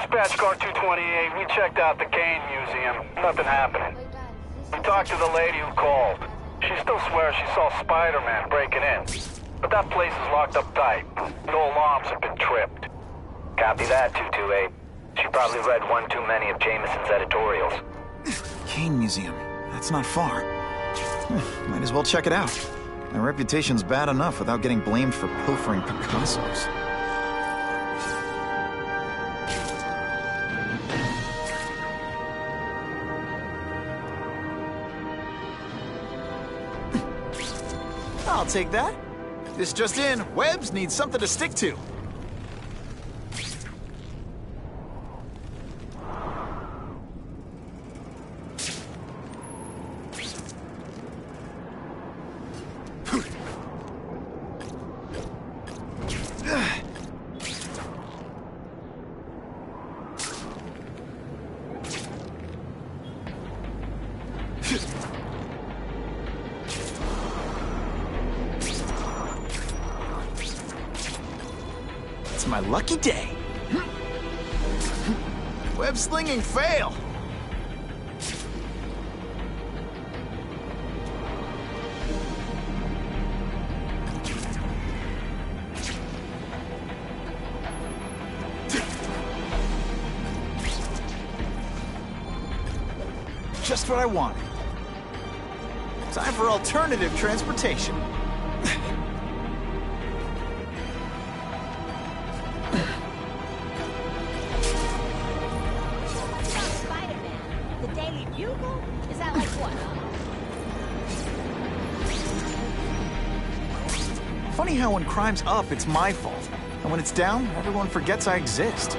Dispatch car 228, we checked out the Kane Museum. Nothing happening. We talked to the lady who called. She still swears she saw Spider-Man breaking in. But that place is locked up tight. No alarms have been tripped. Copy that, 228. She probably read one too many of Jameson's editorials. Kane Museum. That's not far. Might as well check it out. My reputation's bad enough without getting blamed for pilfering Picassos. I'll take that. This just in, Webbs needs something to stick to. It's my lucky day. Web slinging fail. Just what I wanted. Time for alternative transportation. Spider-Man, the Daily Bugle? Is that like what? Funny how when crime's up, it's my fault. And when it's down, everyone forgets I exist.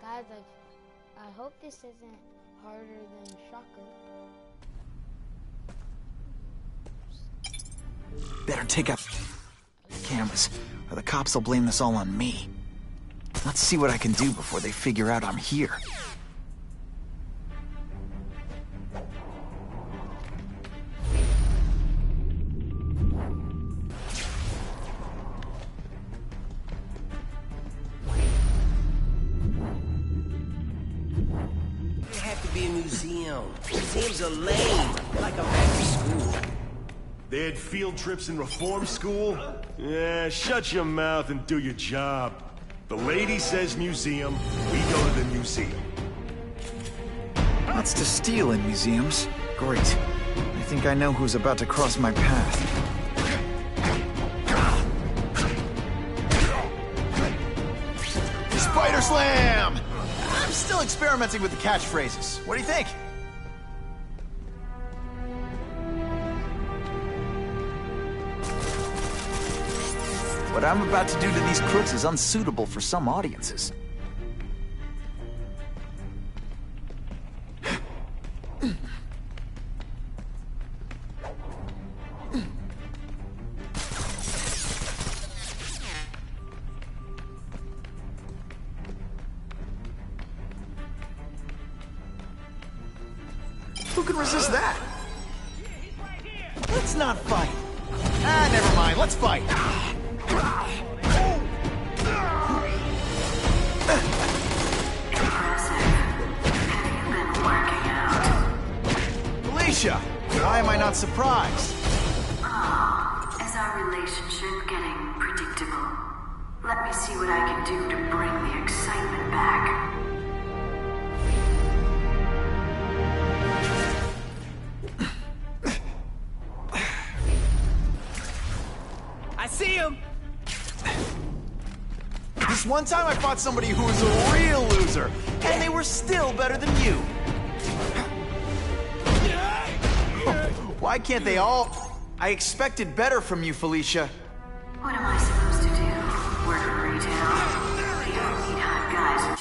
Guys, I hope this isn't harder than Shocker. Better take out the cameras, or the cops will blame this all on me. Let's see what I can do before they figure out I'm here. Be a museum. Museums are lame, like a back to school. They had field trips in reform school? Yeah, shut your mouth and do your job. The lady says museum, we go to the museum. Lots to steal in museums. Great. I think I know who's about to cross my path. Spider Slam! I'm still experimenting with the catchphrases. What do you think? What I'm about to do to these crooks is unsuitable for some audiences. Who can resist that? Let's not fight. Ah, never mind. Let's fight. Felicia, why am I not surprised? Is our relationship getting predictable? Let me see what I can do to bring the excitement back. I see him! This one time I fought somebody who was a real loser, and they were still better than you. Why can't they all? I expected better from you, Felicia. What am I supposed to do? Work in retail? You don't need hot guys.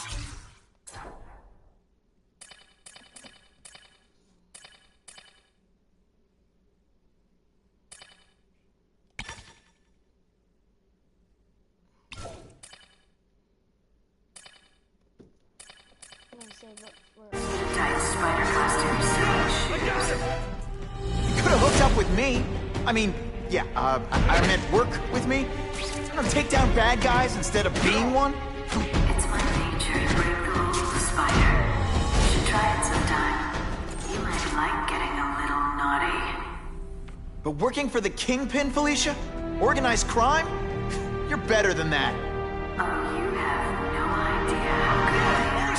Tight spider costume suits. You could have hooked up with me. I mean, yeah, I meant work with me. Take down bad guys instead of being one. It's my nature to break the rules, Spider. You should try it sometime. You might like getting a little naughty. But working for the Kingpin, Felicia? Organized crime? You're better than that. Oh, you have no idea how good I am. I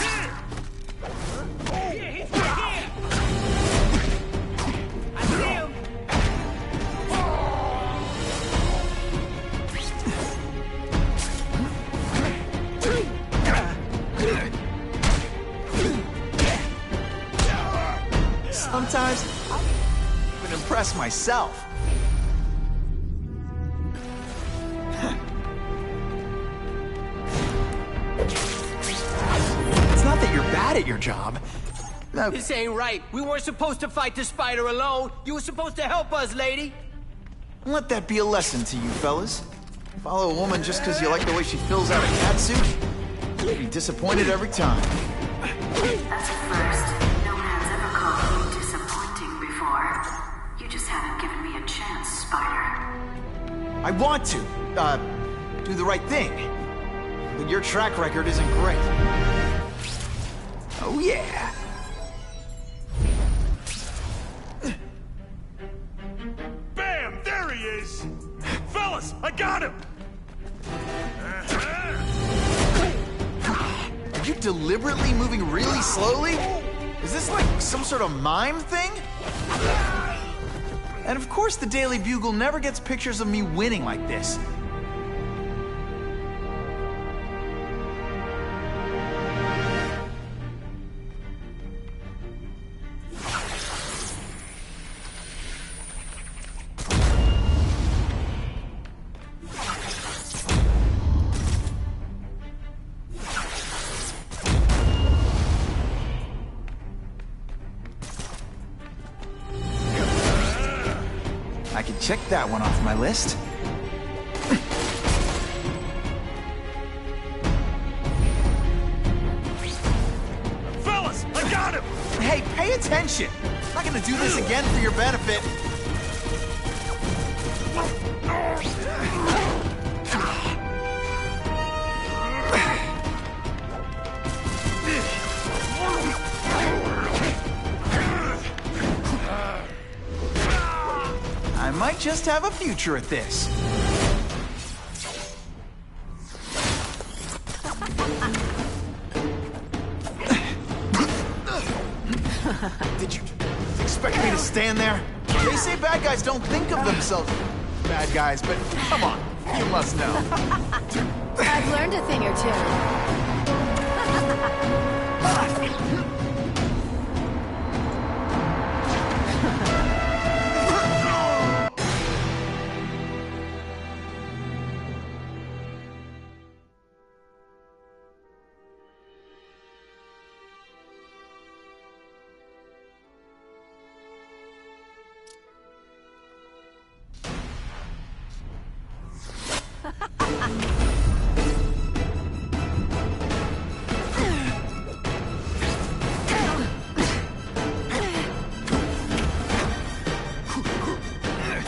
see him! Sometimes, I even impress myself. It's not that you're bad at your job. No, This ain't right. We weren't supposed to fight the spider alone. You were supposed to help us, lady. let that be a lesson to you, fellas. Follow a woman just because you like the way she fills out a catsuit? You'll be disappointed every time. That's a first. No man's ever called me disappointing before. You just haven't given me a chance, Spider. I want to, do the right thing. But your track record isn't great. Oh, yeah. Bam! There he is! Fellas, I got him! Are you deliberately moving really slowly? Is this like some sort of mime thing? And of course the Daily Bugle never gets pictures of me winning like this. I can check that one off my list. Fellas, I got him! Hey, pay attention! I'm not gonna do this again for your benefit. I might just have a future at this. Did you expect me to stand there? They say bad guys don't think of themselves bad guys, but come on, you must know. I've learned a thing or two.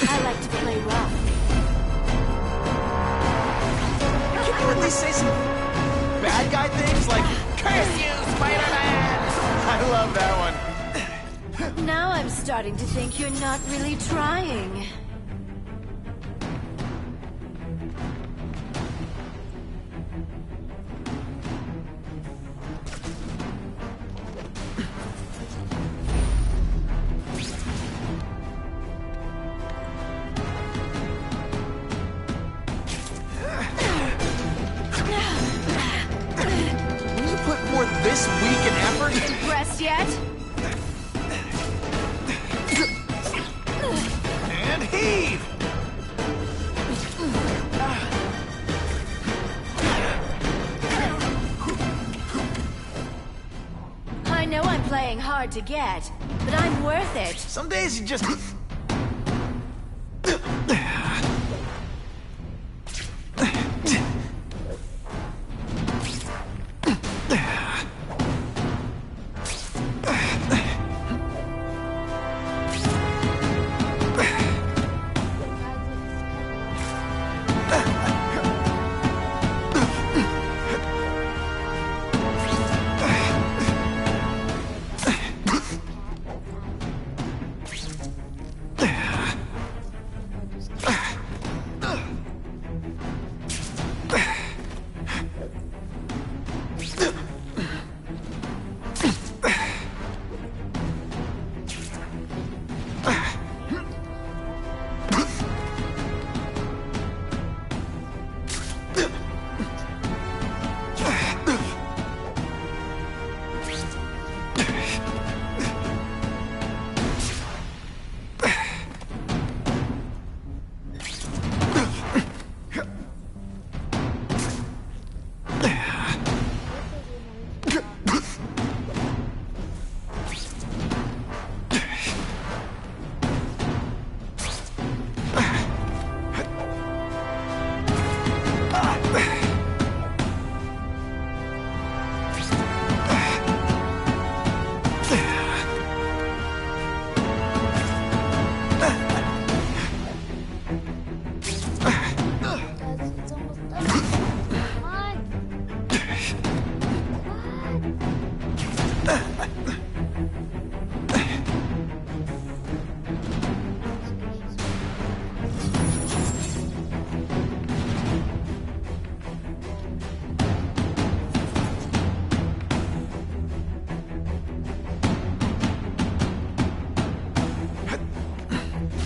I like to play rough. Can you at least say some bad guy things like, "Curse you, Spider-Man"? I love that one. Now I'm starting to think you're not really trying. Will you put forth this week in effort? Impressed yet? And heave! I know I'm playing hard to get, but I'm worth it. Some days you just...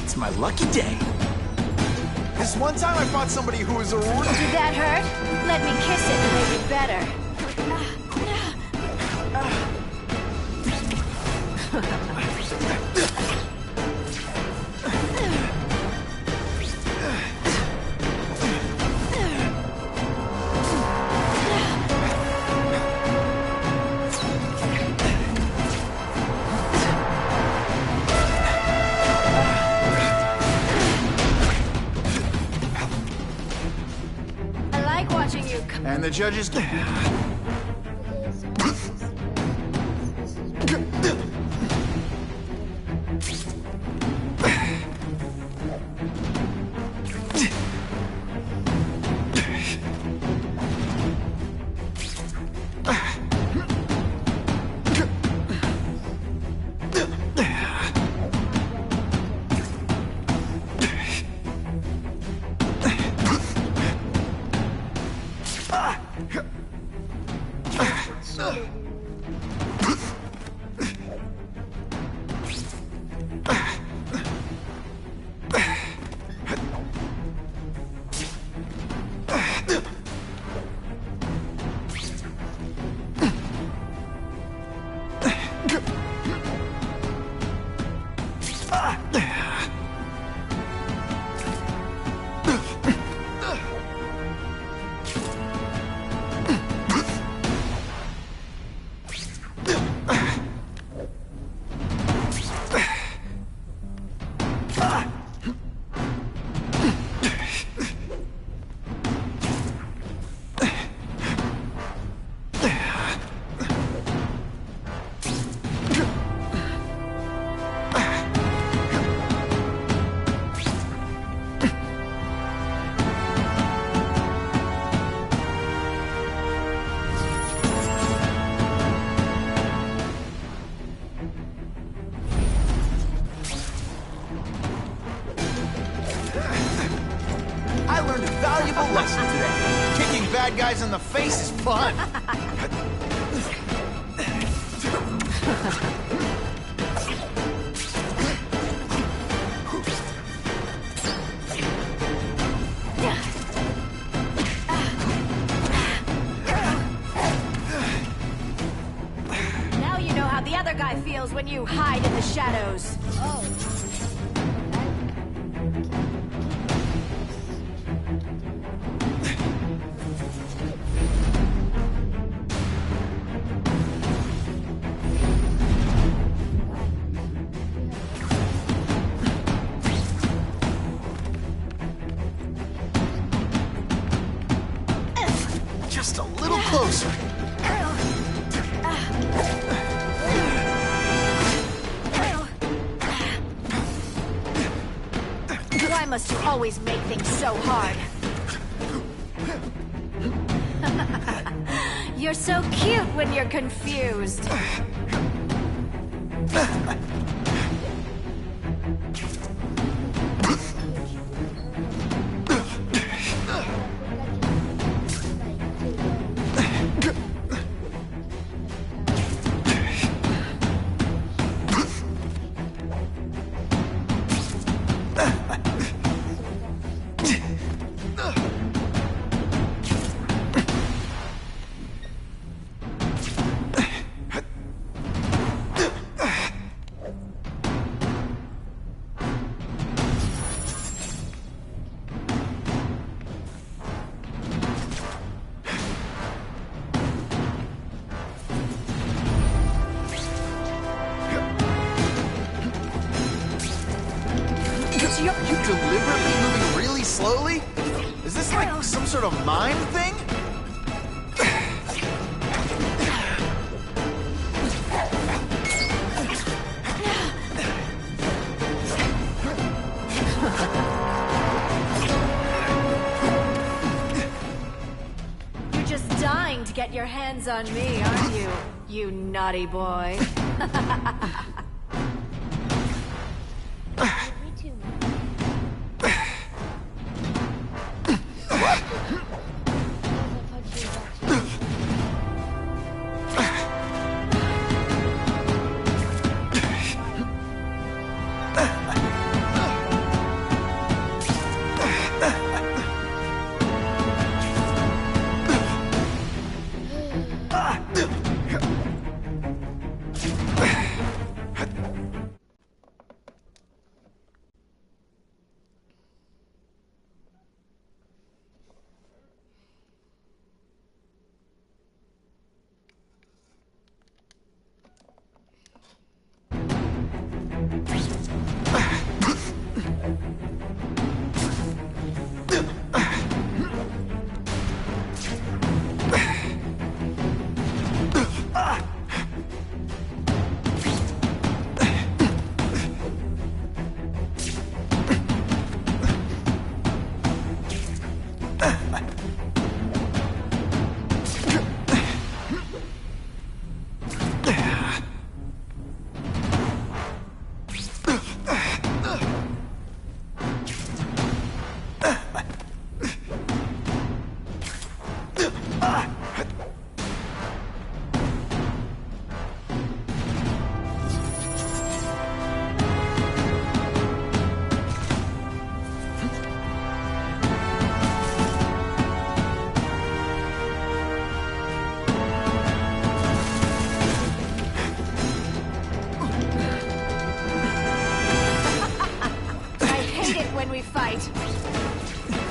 It's my lucky day. This one time I fought somebody who was a... Did that hurt? Let me kiss it to make it better. I like watching you come. And the judges... I learned a valuable lesson today. Kicking bad guys in the face is fun. Now you know how the other guy feels when you hide in the shadows. Just a little closer. Why must you always make things so hard? You're so cute when you're confused. You deliberately moving really slowly? Is this like some sort of mind thing? You're just dying. dying to get your hands on me, aren't you? You naughty boy.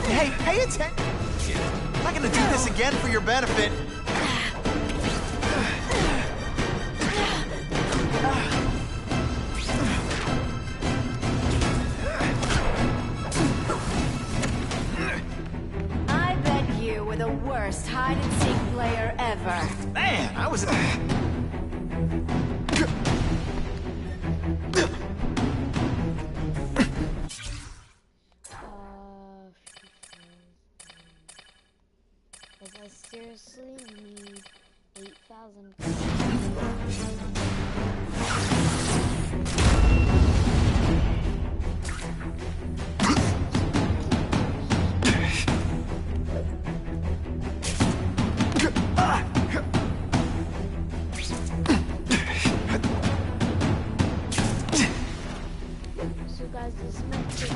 Hey, pay attention! I'm not gonna do this again for your benefit. I bet you were the worst hide-and-seek player ever. Man, I was... I seriously need 8,000. So guys, this might take...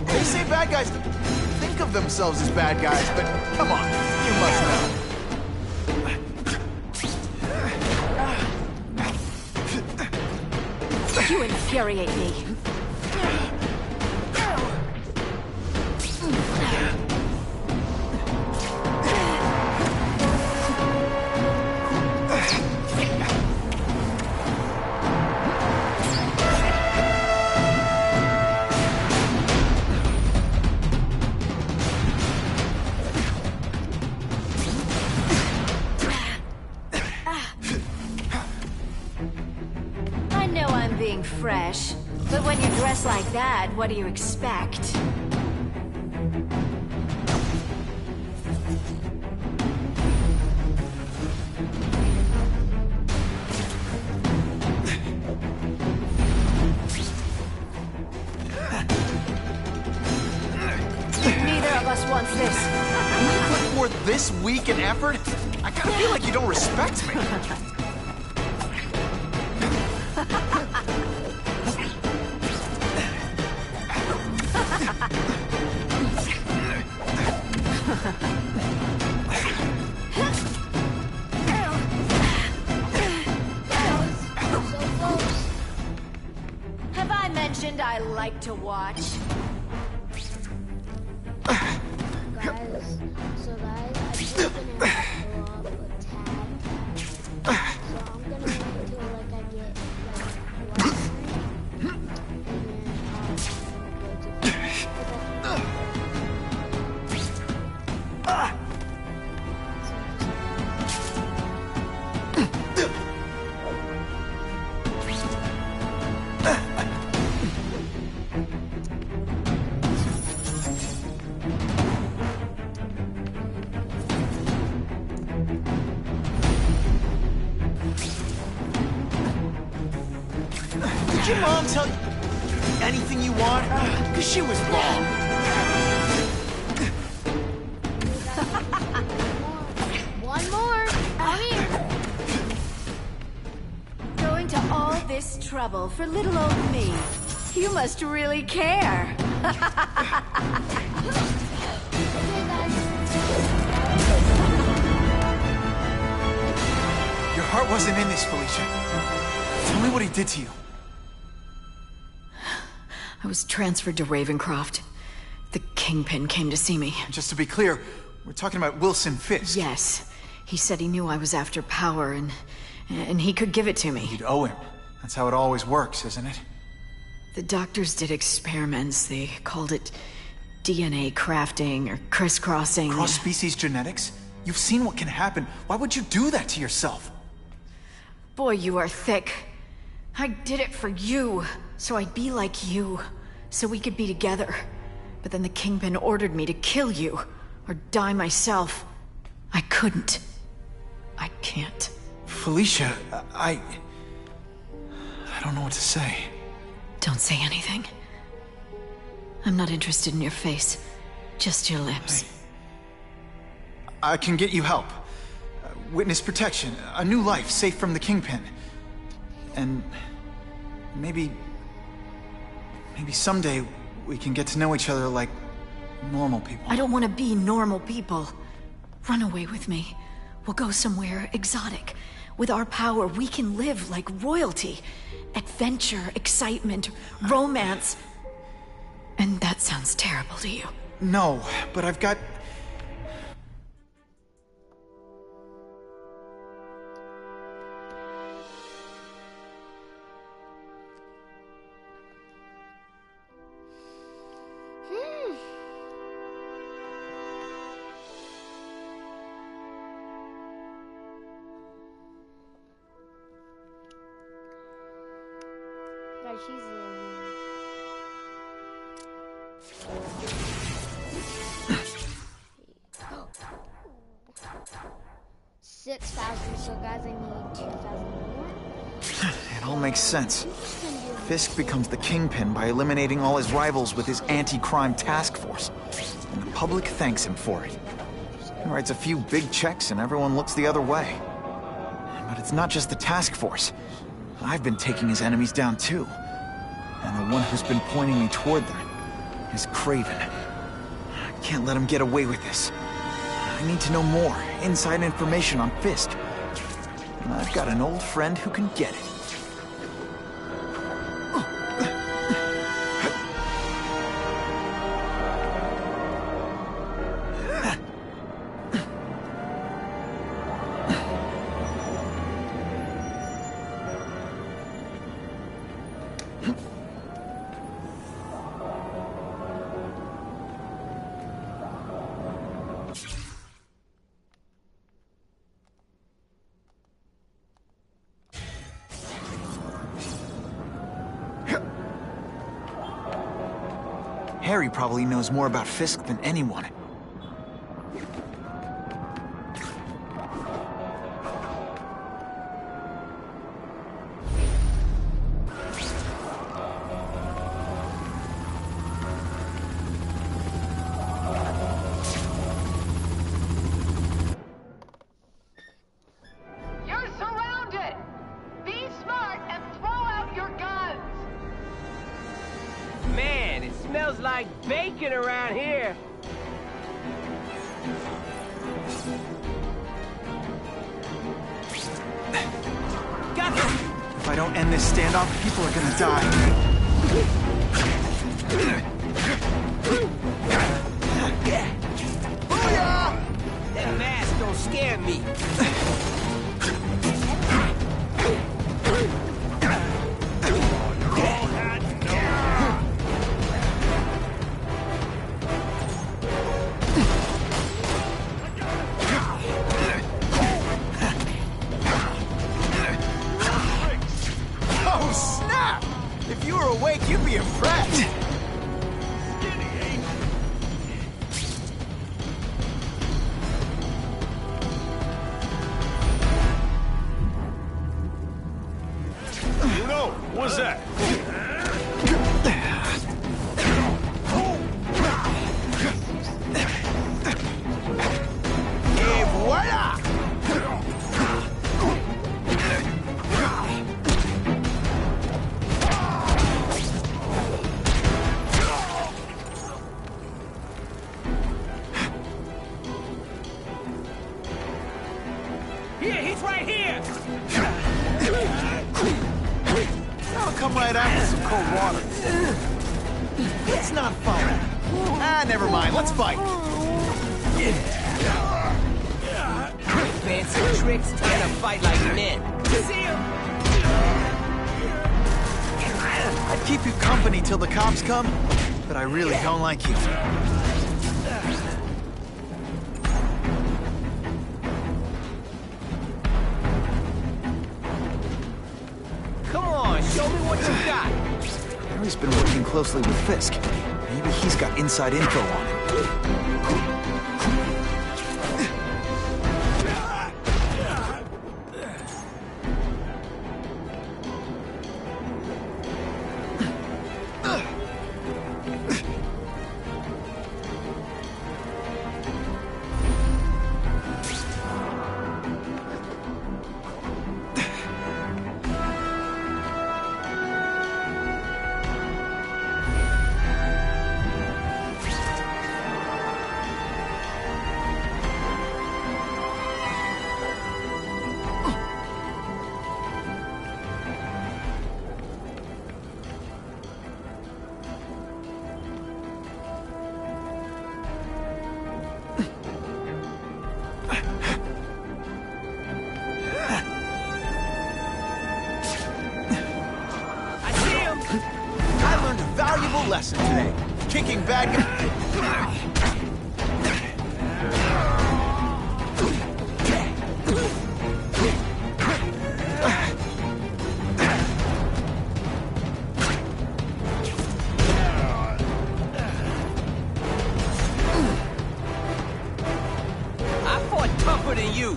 They say bad guys think of themselves as bad guys, but come on, you must know. You infuriate me. I know I'm being fresh, but when you dress like that, what do you expect? Neither of us wants this. You put forth this week in effort? I kinda feel like you don't respect me. mentioned I like to watch. Guys, so guys, I'm just gonna pull up a tab. So I'm gonna wait until like I get like one, and then I'll go to. Did your mom tell you anything you want? Because she was wrong. One more. Come here. Going to all this trouble for little old me. You must really care. Your heart wasn't in this, Felicia. Tell me what he did to you. I was transferred to Ravencroft. The Kingpin came to see me. Just to be clear, we're talking about Wilson Fisk. Yes. He said he knew I was after power and he could give it to me. You'd owe him. That's how it always works, isn't it? The doctors did experiments. They called it DNA crafting or crisscrossing. Cross-species genetics? You've seen what can happen. Why would you do that to yourself? Boy, you are thick. I did it for you, so I'd be like you, so we could be together. But then the Kingpin ordered me to kill you, or die myself. I couldn't. I can't. Felicia, I don't know what to say. Don't say anything. I'm not interested in your face, just your lips. I can get you help. Witness protection, a new life safe from the Kingpin. And maybe someday we can get to know each other like normal people. I don't want to be normal people. Run away with me. We'll go somewhere exotic. With our power, we can live like royalty. Adventure, excitement, romance. And that sounds terrible to you. No, but I've got... Guys, she's $6,000, so guys, I need 2,000 more. It all makes sense. Fisk becomes the Kingpin by eliminating all his rivals with his anti-crime task force. And the public thanks him for it. He writes a few big checks and everyone looks the other way. But it's not just the task force. I've been taking his enemies down too. And the one who's been pointing me toward them is Craven. I can't let him get away with this. I need to know more, inside information on Fisk. And I've got an old friend who can get it. Harry probably knows more about Fisk than anyone. You're surrounded! Be smart and throw out your guns! Man, it smells like bacon around here. Got him! If I don't end this standoff, people are gonna die. Booyah! That mask don't scare me. Oh, snap! If you were awake, you'd be impressed. Uno, what's that? Et voila! Here, he's right here! I'll come right after some cold water. It's not fun. Ah, never mind. Let's fight. Fancy tricks and a fight like men. See him? I'd keep you company till the cops come, but I really don't like you. Come on, show me what you got. Harry's been working closely with Fisk. Maybe he's got inside info on him. I learned a valuable lesson today. Kicking bad guys. I fought tougher than you.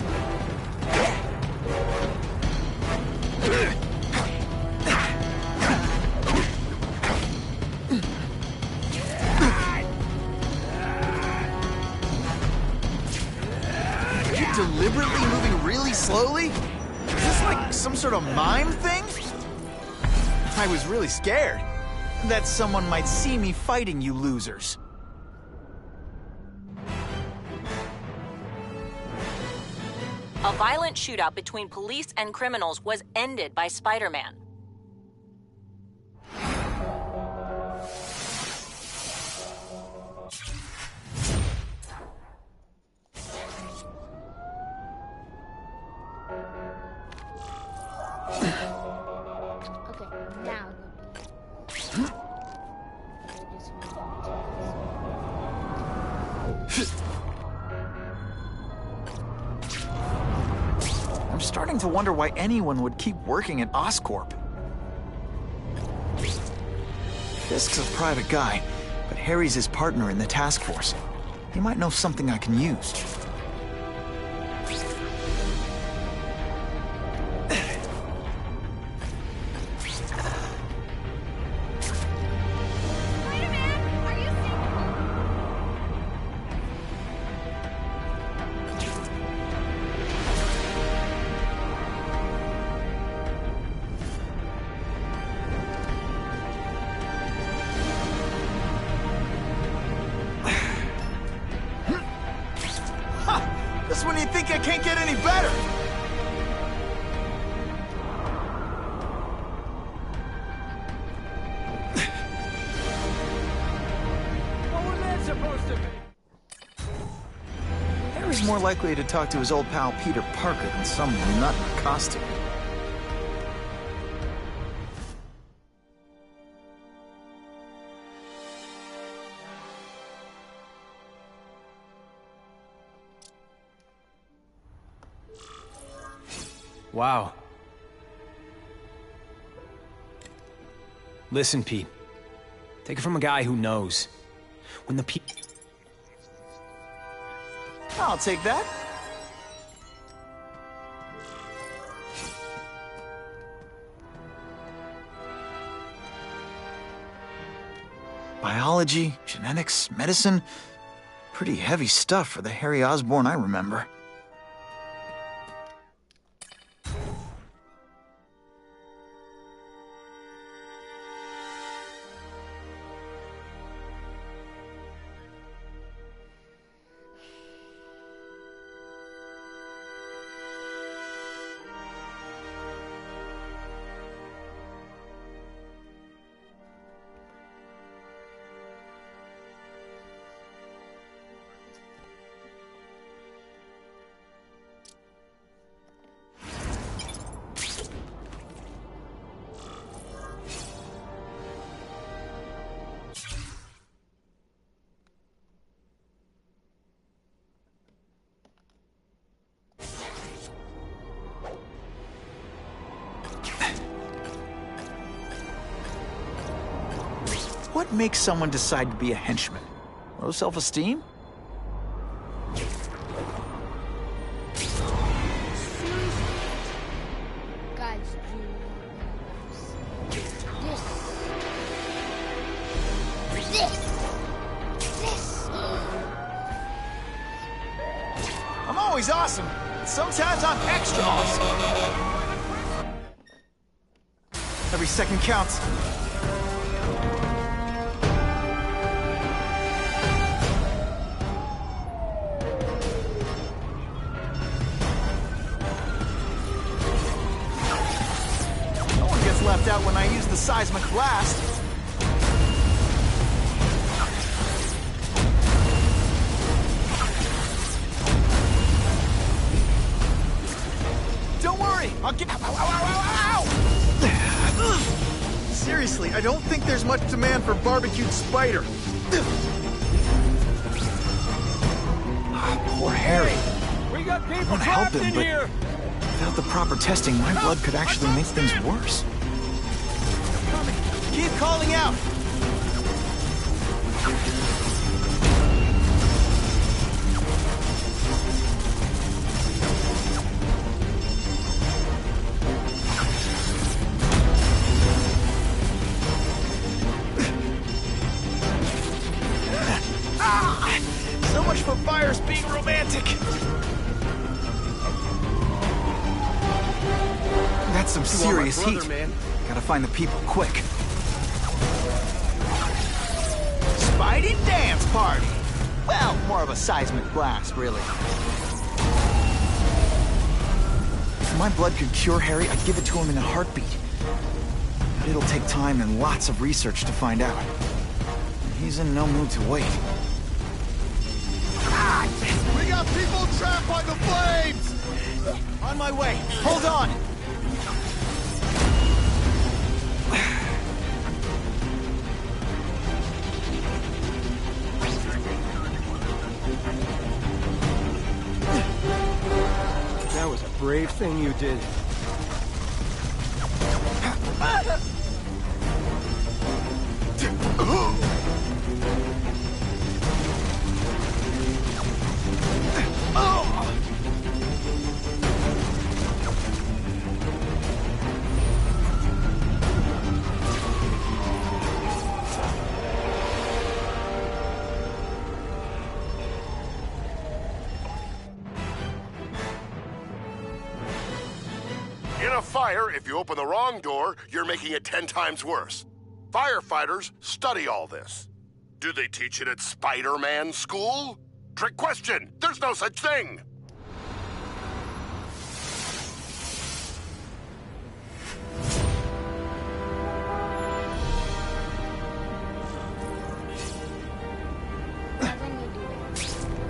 Deliberately moving really slowly? Is this like some sort of mime thing? I was really scared that someone might see me fighting you losers. A violent shootout between police and criminals was ended by Spider-Man. Okay, now I'm starting to wonder why anyone would keep working at Oscorp. Fisk's a private guy, but Harry's his partner in the task force. He might know something I can use. He's more likely to talk to his old pal Peter Parker than some nut in a costume. Wow. Listen, Pete. Take it from a guy who knows. When the I'll take that. Biology, genetics, medicine. Pretty heavy stuff for the Harry Osborn I remember. What makes someone decide to be a henchman? Low self-esteem? Guys, this. I'm always awesome. Sometimes I'm extra awesome. Every second counts. Left out when I use the seismic blast. Don't worry, I'll get. Ow, ow, ow, ow, ow! Seriously, I don't think there's much demand for barbecued spider. Poor Harry. We got I people want to help trapped in him, but here. without the proper testing, my blood could actually make things worse. Keep calling out! So much for fires being romantic! That's some serious heat. Man. Gotta find the people quick. Spidey dance party! Well, more of a seismic blast, really. If my blood could cure Harry, I'd give it to him in a heartbeat. But it'll take time and lots of research to find out. And he's in no mood to wait. Ah! We got people trapped by the flames! On my way. Hold on! That was a brave thing you did. In a fire, if you open the wrong door, you're making it 10 times worse. Firefighters study all this. Do they teach it at Spider-Man school? Trick question. There's no such thing.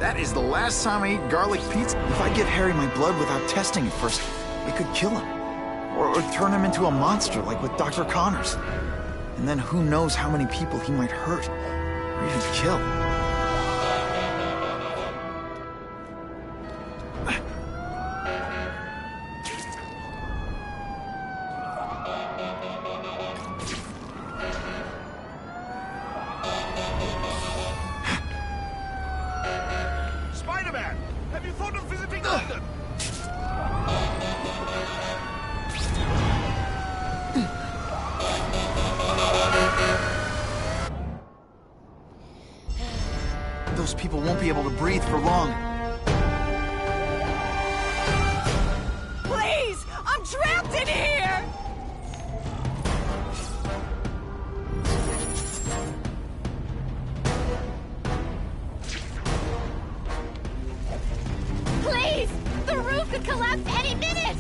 That is the last time I eat garlic pizza. If I give Harry my blood without testing it first, it could kill him. Or turn him into a monster, like with Dr. Connors. And then who knows how many people he might hurt, or even kill. Spider-Man! Have you thought of visiting London? Those people won't be able to breathe for long. Please! I'm trapped in here! Please! The roof could collapse any minute!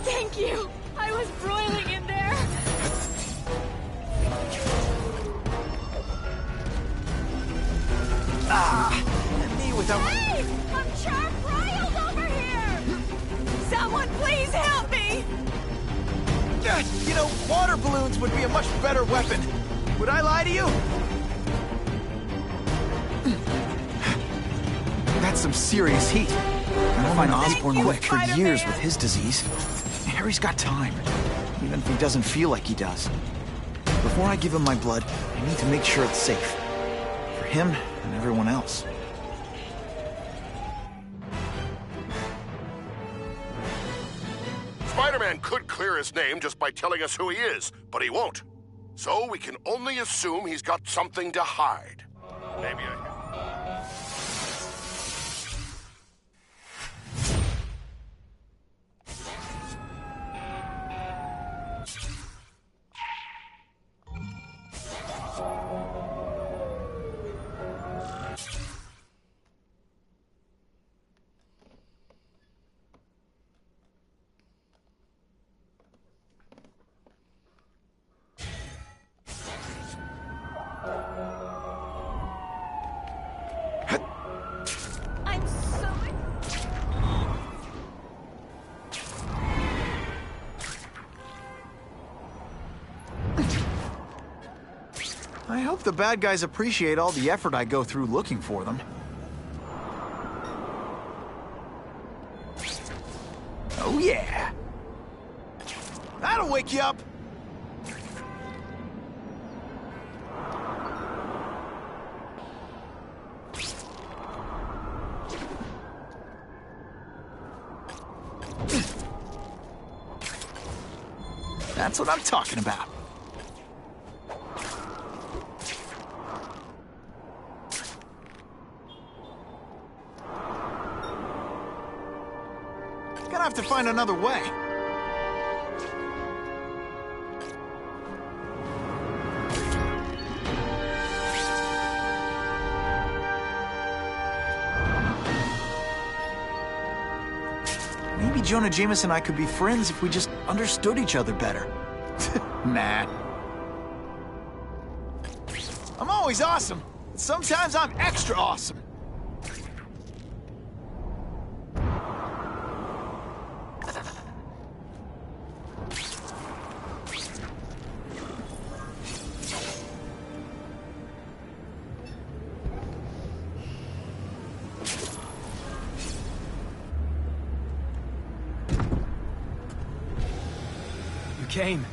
Thank you! I was broiling in there! And me without... Hey! I'm char-fryed over here! Someone please help me! You know, water balloons would be a much better weapon. Would I lie to you? That's some serious heat. I'll find Osborn will live for years with his disease. Harry's got time, even if he doesn't feel like he does. Before I give him my blood, I need to make sure it's safe. For him and everyone else. Spider-Man could clear his name just by telling us who he is, but he won't. So we can only assume he's got something to hide. Maybe I... I'm so... I hope the bad guys appreciate all the effort I go through looking for them. Oh yeah! That'll wake you up! That's what I'm talking about. Gonna have to find another way. Maybe Jonah Jameson and I could be friends if we just understood each other better. Nah. I'm always awesome. Sometimes I'm extra awesome. You came.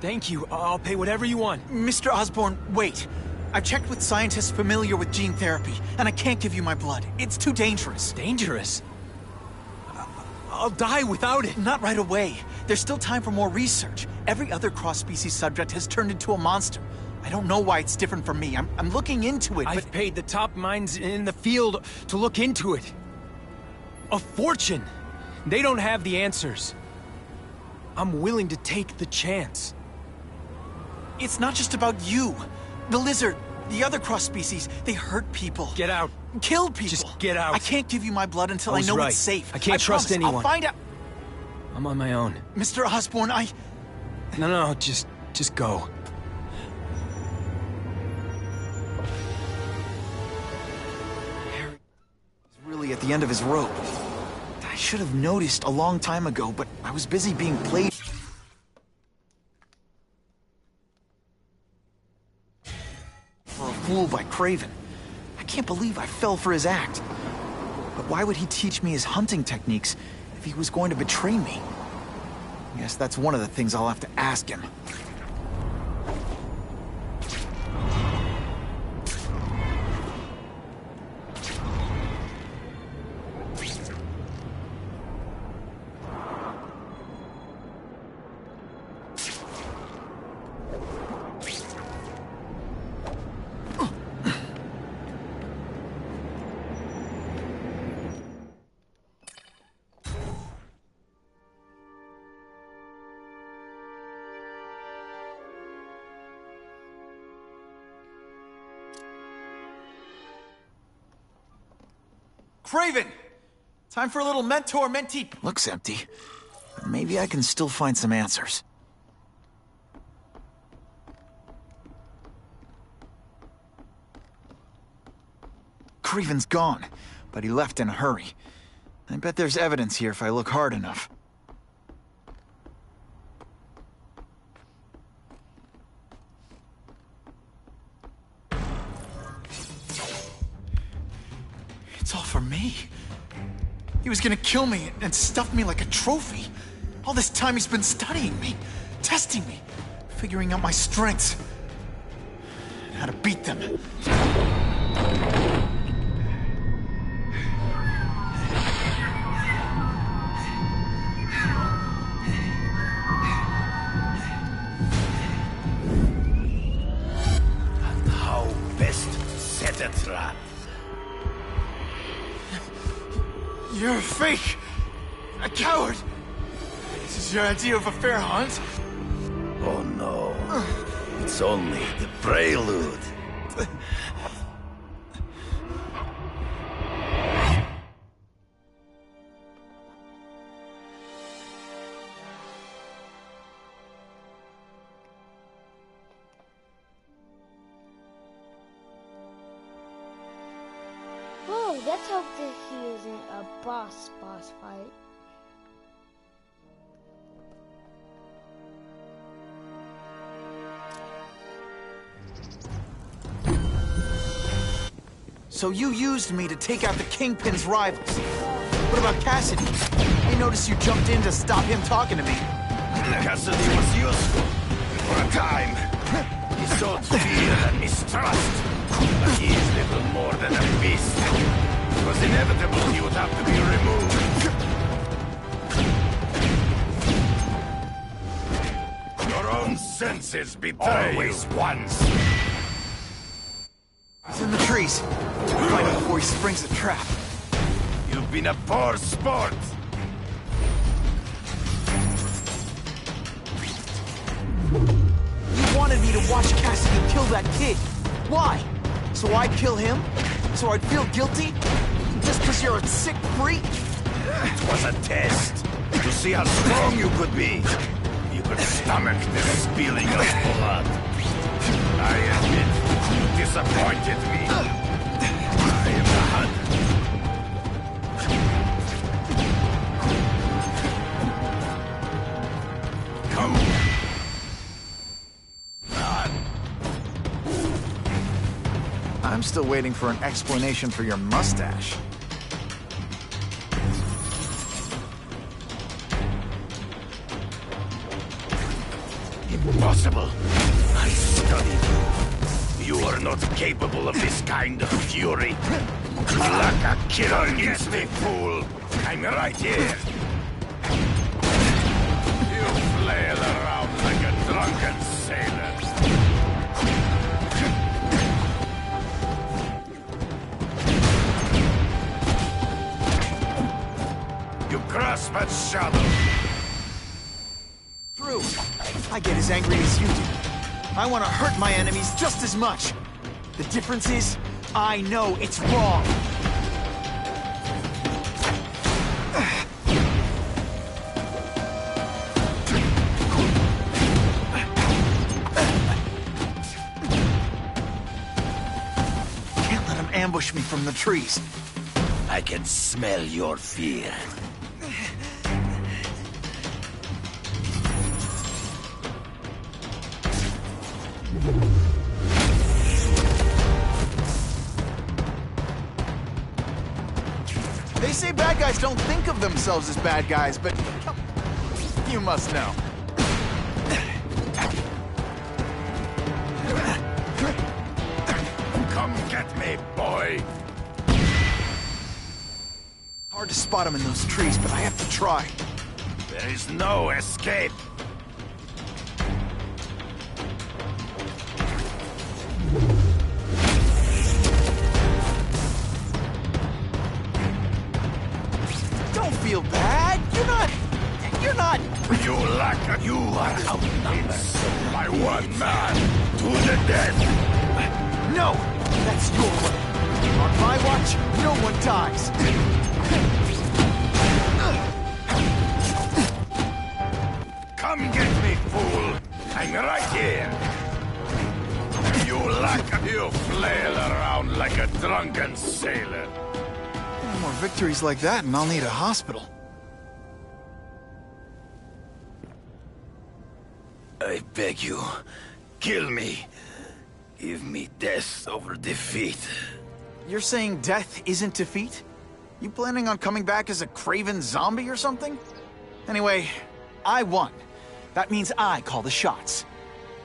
Thank you. I'll pay whatever you want. Mr. Osborn, wait. I've checked with scientists familiar with gene therapy, and I can't give you my blood. It's too dangerous. Dangerous? I'll die without it. Not right away. There's still time for more research. Every other cross-species subject has turned into a monster. I don't know why it's different from me. I'm looking into it, I've paid the top minds in the field to look into it. A fortune. They don't have the answers. I'm willing to take the chance. It's not just about you. The lizard, The other cross species, they hurt people. Get out. Kill people. Just get out. I can't give you my blood until I know it's safe. I can't trust promise. anyone. I'll find out. I'm on my own. Mr. Osborn, No, just go. Harry is really at the end of his rope. I should have noticed a long time ago, but I was busy being played for a fool by Craven. I can't believe I fell for his act. But why would he teach me his hunting techniques if he was going to betray me? I guess that's one of the things I'll have to ask him. Craven! Time for a little mentor-mentee. Looks empty. But maybe I can still find some answers. Craven's gone, but he left in a hurry. I bet there's evidence here if I look hard enough. It's all for me. He was gonna kill me and stuff me like a trophy. All this time he's been studying me, testing me, figuring out my strengths, and how to beat them. And how best set a trap. You're a fake! A coward! This is your idea of a fair hunt? Oh no. It's only the prelude. Oh, let's hope that he isn't a boss fight. So you used me to take out the Kingpin's rivals. What about Cassidy? I noticed you jumped in to stop him talking to me. Cassidy was useful for a time. He sowed fear and mistrust. But he is little more than a beast. It was inevitable he would have to be removed. Your own senses betray always once. He's in the trees. Find him before he springs the trap. You've been a poor sport. You wanted me to watch Cassidy kill that kid. Why? So I'd kill him? So I'd feel guilty? Just because you're a sick freak? It was a test. To see how strong you could be. You could stomach the spilling of blood. I admit, you disappointed me. I am the hunter. Come. I'm still waiting for an explanation for your mustache. Impossible. I studied you. You are not capable of this kind of fury. You lack a killer instinct, fool. I'm right here. You flail around like a drunken sailor. You grasp at shadow. True. I get as angry as you do. I want to hurt my enemies just as much. The difference is, I know it's wrong. Can't let him ambush me from the trees. I can smell your fear. They say bad guys don't think of themselves as bad guys, but you must know. Come get me, boy! Hard to spot him in those trees, but I have to try. There is no escape. Don't feel bad. You're not. You are outnumbered by one man to the death. No, that's your way. On my watch, no one dies. Come get me, fool. I'm right here. You flail around like a drunken sailor. More victories like that and I'll need a hospital. I beg you, kill me. Give me death over defeat. You're saying death isn't defeat? You planning on coming back as a craven zombie or something? Anyway, I won. That means I call the shots.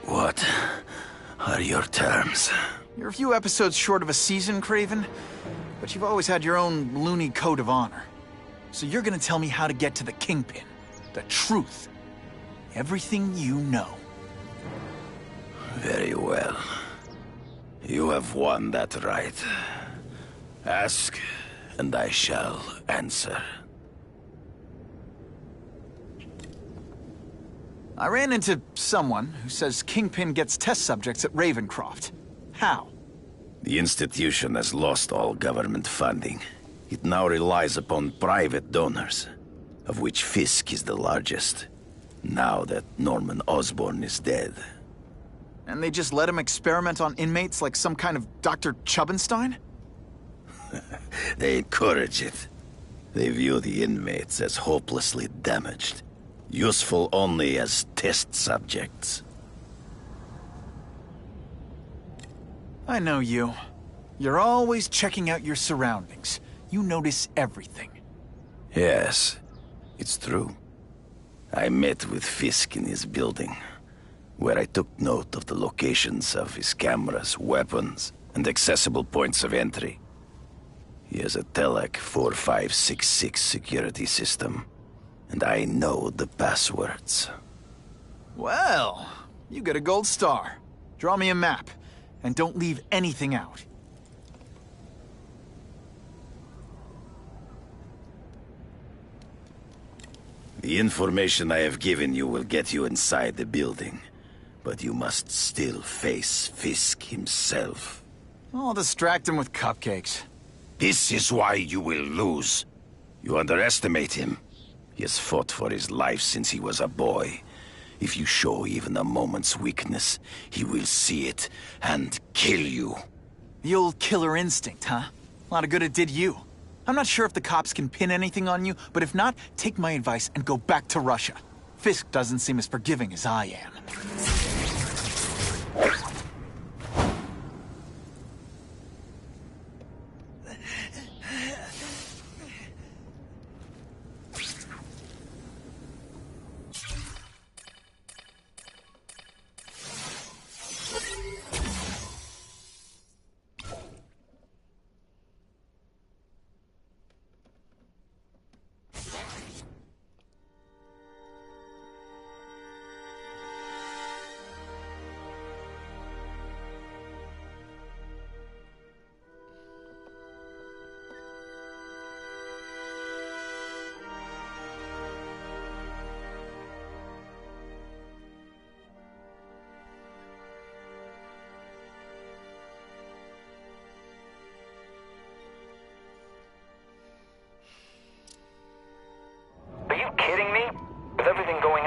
What are your terms? You're a few episodes short of a season, Craven, but you've always had your own loony code of honor. So you're gonna tell me how to get to the Kingpin. The truth. Everything you know. Very well. You have won that right. Ask, and I shall answer. I ran into someone who says Kingpin gets test subjects at Ravencroft. How? The institution has lost all government funding. It now relies upon private donors, of which Fisk is the largest, now that Norman Osborn is dead. And they just let him experiment on inmates like some kind of Dr. Chubbenstein? They encourage it. They view the inmates as hopelessly damaged, useful only as test subjects. I know you. You're always checking out your surroundings. You notice everything. Yes, it's true. I met with Fisk in his building, where I took note of the locations of his cameras, weapons, and accessible points of entry. He has a Telec 4566 security system, and I know the passwords. Well, you get a gold star. Draw me a map, and don't leave anything out. The information I have given you will get you inside the building, but you must still face Fisk himself. I'll distract him with cupcakes. This is why you will lose. You underestimate him. He has fought for his life since he was a boy. If you show even a moment's weakness, he will see it and kill you. The old killer instinct, huh? A lot of good it did you. I'm not sure if the cops can pin anything on you, but if not, take my advice and go back to Russia. Fisk doesn't seem as forgiving as I am.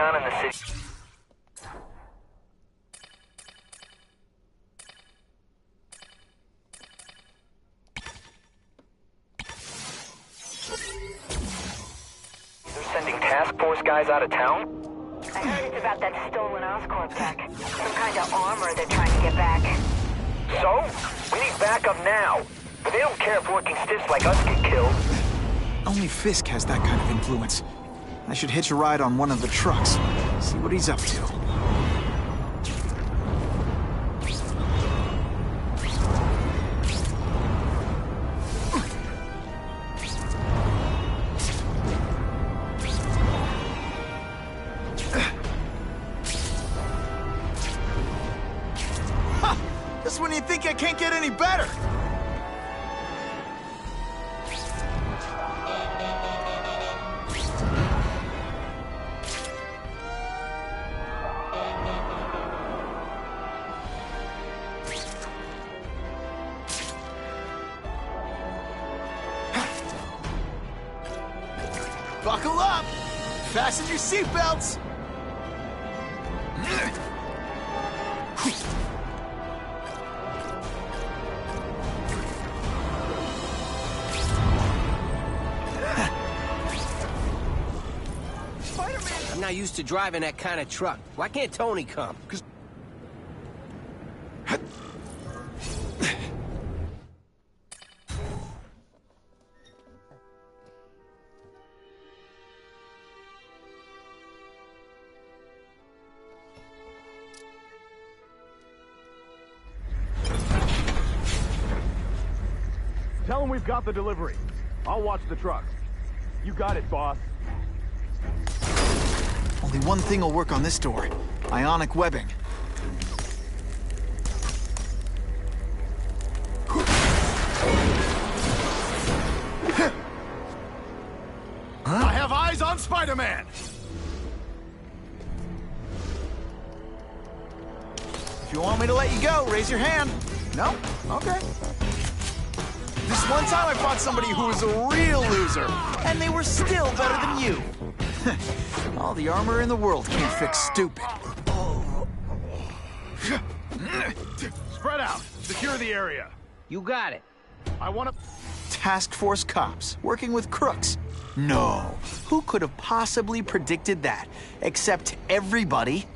on in the city? They're sending task force guys out of town? I heard it's about that stolen Oscorp tech. Some kind of armor they're trying to get back. So? We need backup now. But they don't care if working stiffs like us get killed. Only Fisk has that kind of influence. I should hitch a ride on one of the trucks. See what he's up to. Just when you think I can't get any better! Buckle up! Fasten your seatbelts! I'm not used to driving that kind of truck. Why can't Tony come? Tell him we've got the delivery. I'll watch the truck. You got it, boss. Only one thing will work on this door. Ionic webbing. I have eyes on Spider-Man! If you want me to let you go, raise your hand. No? Okay. This one time I fought somebody who was a real loser, and they were still better than you. All the armor in the world can't fix stupid. Spread out. Secure the area. You got it. I want to... Task Force cops working with crooks. No. Who could have possibly predicted that? Except everybody.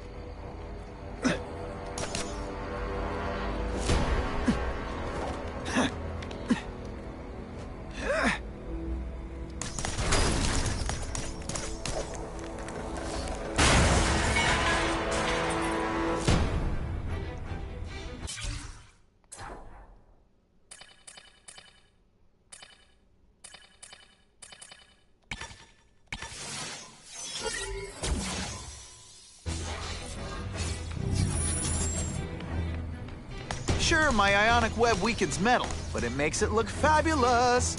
Sure, my ionic web weakens metal, but it makes it look fabulous.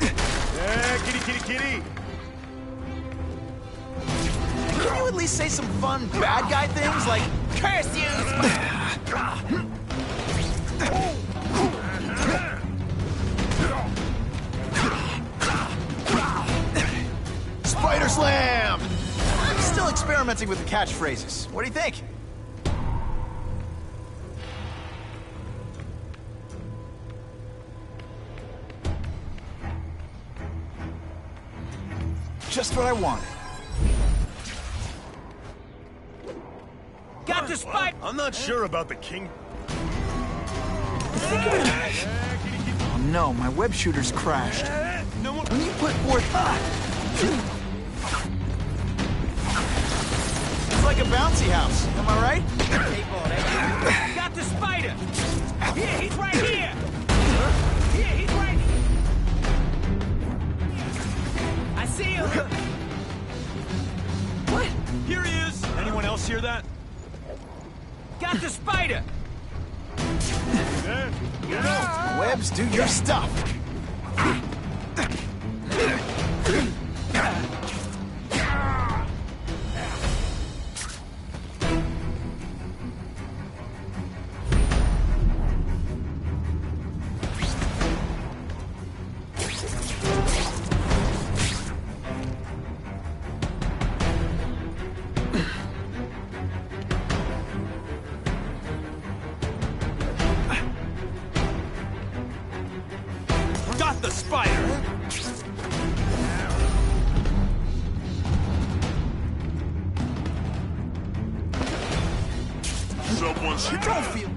Yeah, kitty, kitty, kitty. Can you at least say some fun bad guy things like, curse you! Spider Slam! I'm still experimenting with the catchphrases. What do you think? Just what I wanted. Got the spike! I'm not sure about the king. Oh no, my web shooter's crashed. When you put forth... It's like a bouncy house, am I right? Got the spider! Here, he's right here! Here, he's right here! I see him! What? Here he is! Anyone else hear that? Got the spider! Webs, do your stuff! spider! Someone's here. Don't feel...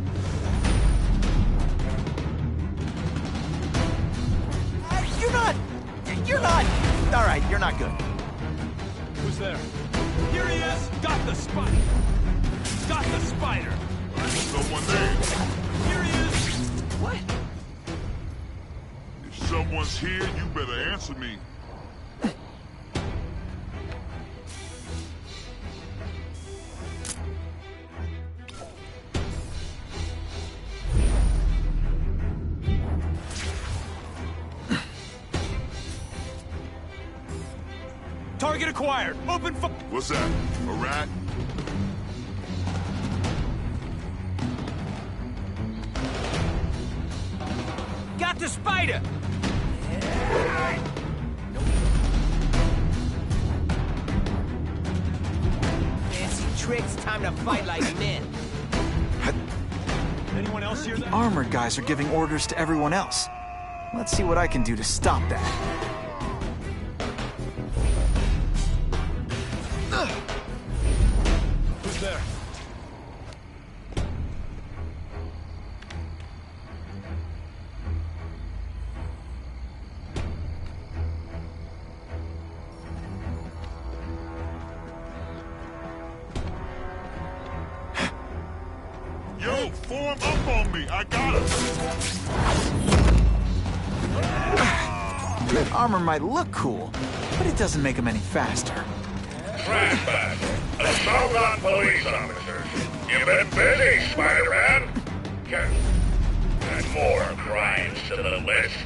You're not... All right, you're not good. Who's there? Here he is! Got the spider! Got the spider! Someone there. Here he is! What? If someone's here, you better answer me. Target acquired! Open fire! What's that? A rat? Got the spider! Fancy tricks, time to fight like men. Anyone else here? The armored guys are giving orders to everyone else. Let's see what I can do to stop that. Who's there? Yo, form up on me. I got him. That armor might look cool, but it doesn't make them any faster. Flashback. Assault on police officers. You've been busy, Spider-Man. Add more crimes to the list.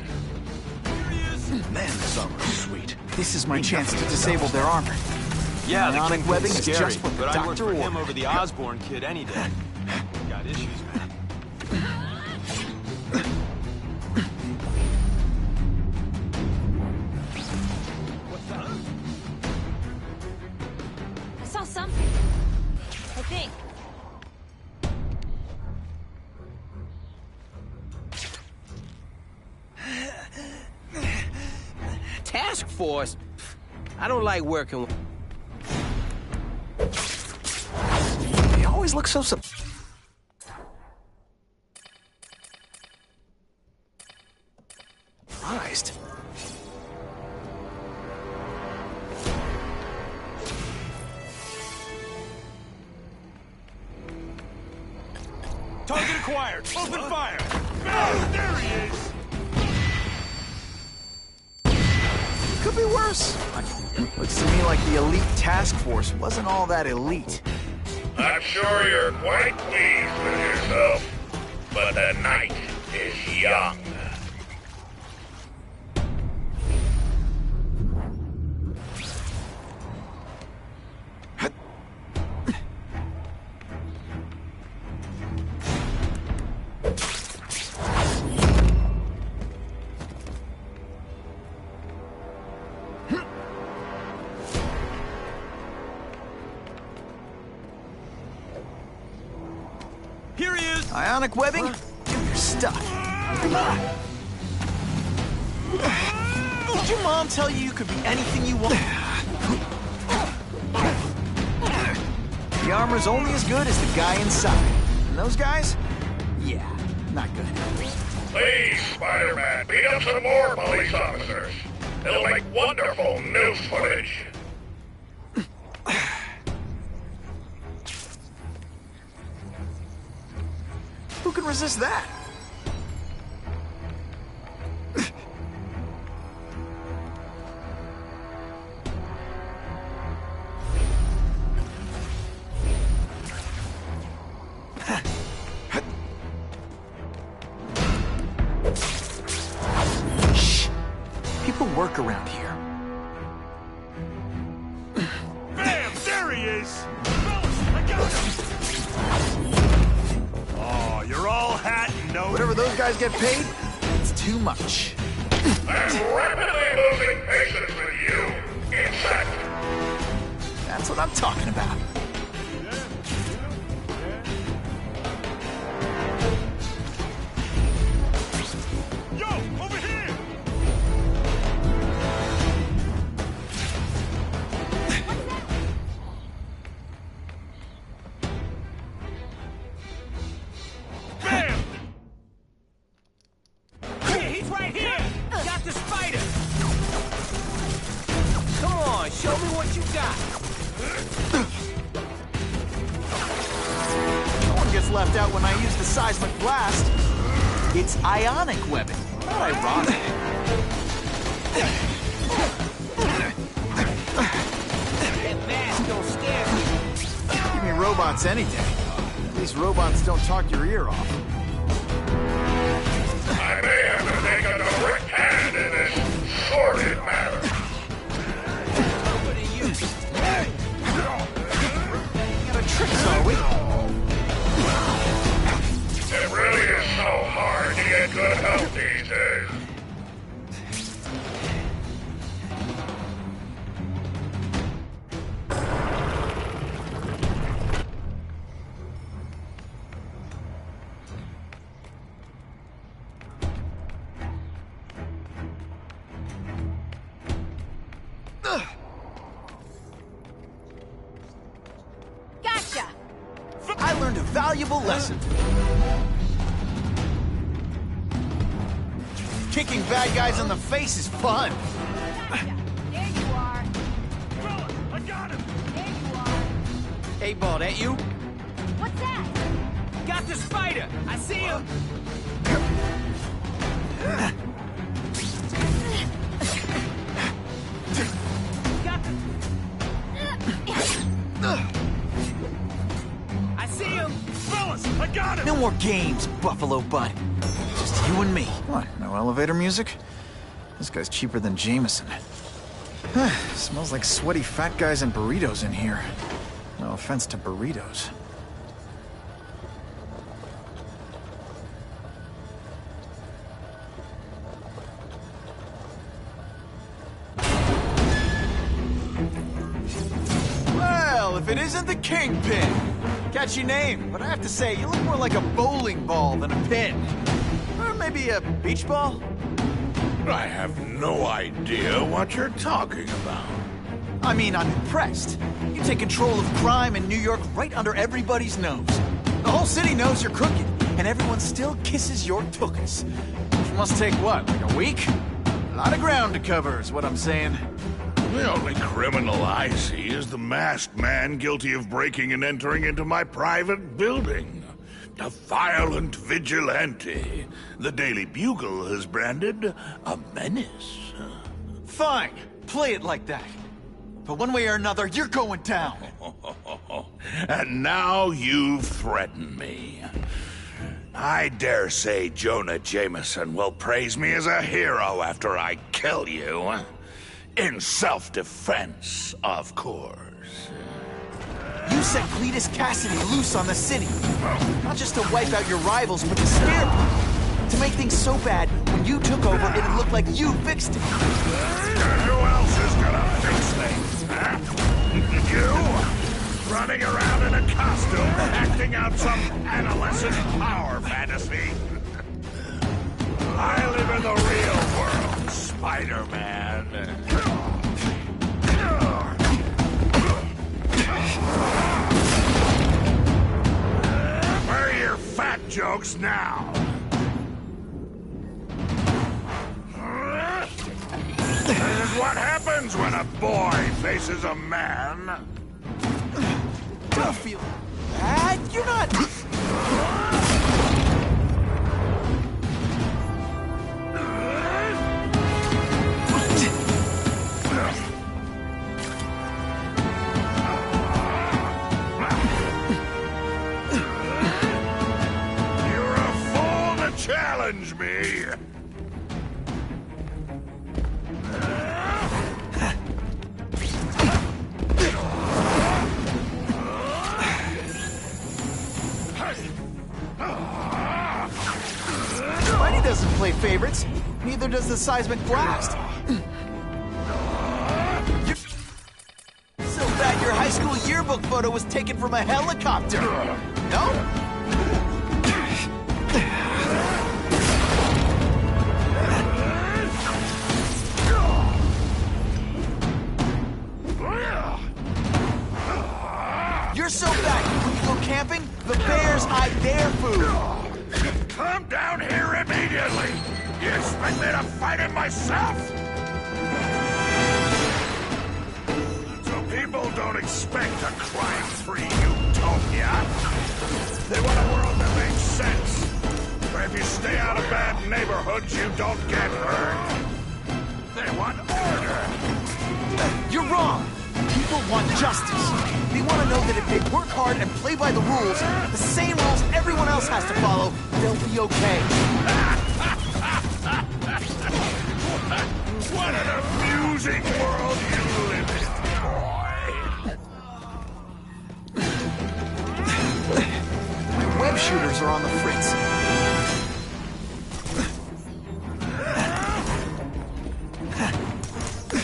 Man, this armor's sweet. This is my chance to disable their armor. Yeah, the Ionic Kingpin's webbing is scary, just what the but I'd work doctor for him ordered. over the Osborn kid any day. Got issues, man. What's that? I saw something. I think. Task force? I don't like working with... They always look so surprised. Target acquired! Open fire! Oh, there he is! Could be worse. Looks to me like the elite task force wasn't all that elite. I'm sure you're quite pleased with yourself, but the night is young. Here he is! Ionic webbing? Give your stuff. Did your mom tell you you could be anything you want? The armor's only as good as the guy inside. And those guys? Yeah, not good. Please, Spider-Man, beat up some more police officers. It'll make wonderful news footage. Who can resist that? Shh. People work around here. Bam! There he is! Fellas, I got him! Oh, you're all hat and nose. Whatever those guys get paid, it's too much. I'm rapidly losing patience with you, insect. That's what I'm talking about. Yo, over here! left out when I used the seismic blast. It's ionic webbing, not ironic. That mask don't scare me. Give me robots any day. At least robots don't talk your ear off. I may have to take a direct hand in this sordid matter. Tricks, are we? It really is so hard to get good help these days. Gotcha! I learned a valuable lesson. Kicking bad guys in the face is fun. Gotcha! There you are! I got him! There you are! Eight-ball, ain't you? What's that? Got the spider! I see him! I see him! Fellas, I got him! No more games, Buffalo Butt. Just you and me. What, no elevator music? This guy's cheaper than Jameson. Smells like sweaty fat guys and burritos in here. No offense to burritos. Well, if it isn't the Kingpin. Catchy name, but I have to say, you look more like a bowling ball than a pin. Or maybe a beach ball? I have no idea what you're talking about. I mean, I'm impressed. You take control of crime in New York right under everybody's nose. The whole city knows you're crooked, and everyone still kisses your tuchus. Which must take, what, like a week? A lot of ground to cover is what I'm saying. The only criminal I see is the masked man guilty of breaking and entering into my private building. A violent vigilante. The Daily Bugle has branded a menace. Fine, play it like that. But one way or another, you're going down. And now you've threatened me. I dare say Jonah Jameson will praise me as a hero after I kill you. In self-defense, of course. You set Cletus Cassidy loose on the city. Not just to wipe out your rivals, but to scare them. To make things so bad, when you took over, it'd look like you fixed it. Who else is gonna fix things, huh? You? Running around in a costume, acting out some adolescent power fantasy. I live in the real world, Spider-Man. Where are your fat jokes now? This is what happens when a boy faces a man. Don't feel bad. You're not... You're a fool to challenge me. Spidey doesn't play favorites. Neither does the seismic blast. So bad your high school yearbook photo was taken from a helicopter. No? You're so bad, when you go camping, the bears hide their food. Come down here immediately! You expect me to fight it myself? So people don't expect a crime-free utopia. They want a world neighborhoods, you don't get hurt. They want order. You're wrong. People want justice. They want to know that if they work hard and play by the rules, the same rules everyone else has to follow, they'll be okay. What an amusing world you live in, boy. My web shooters are on the fritz.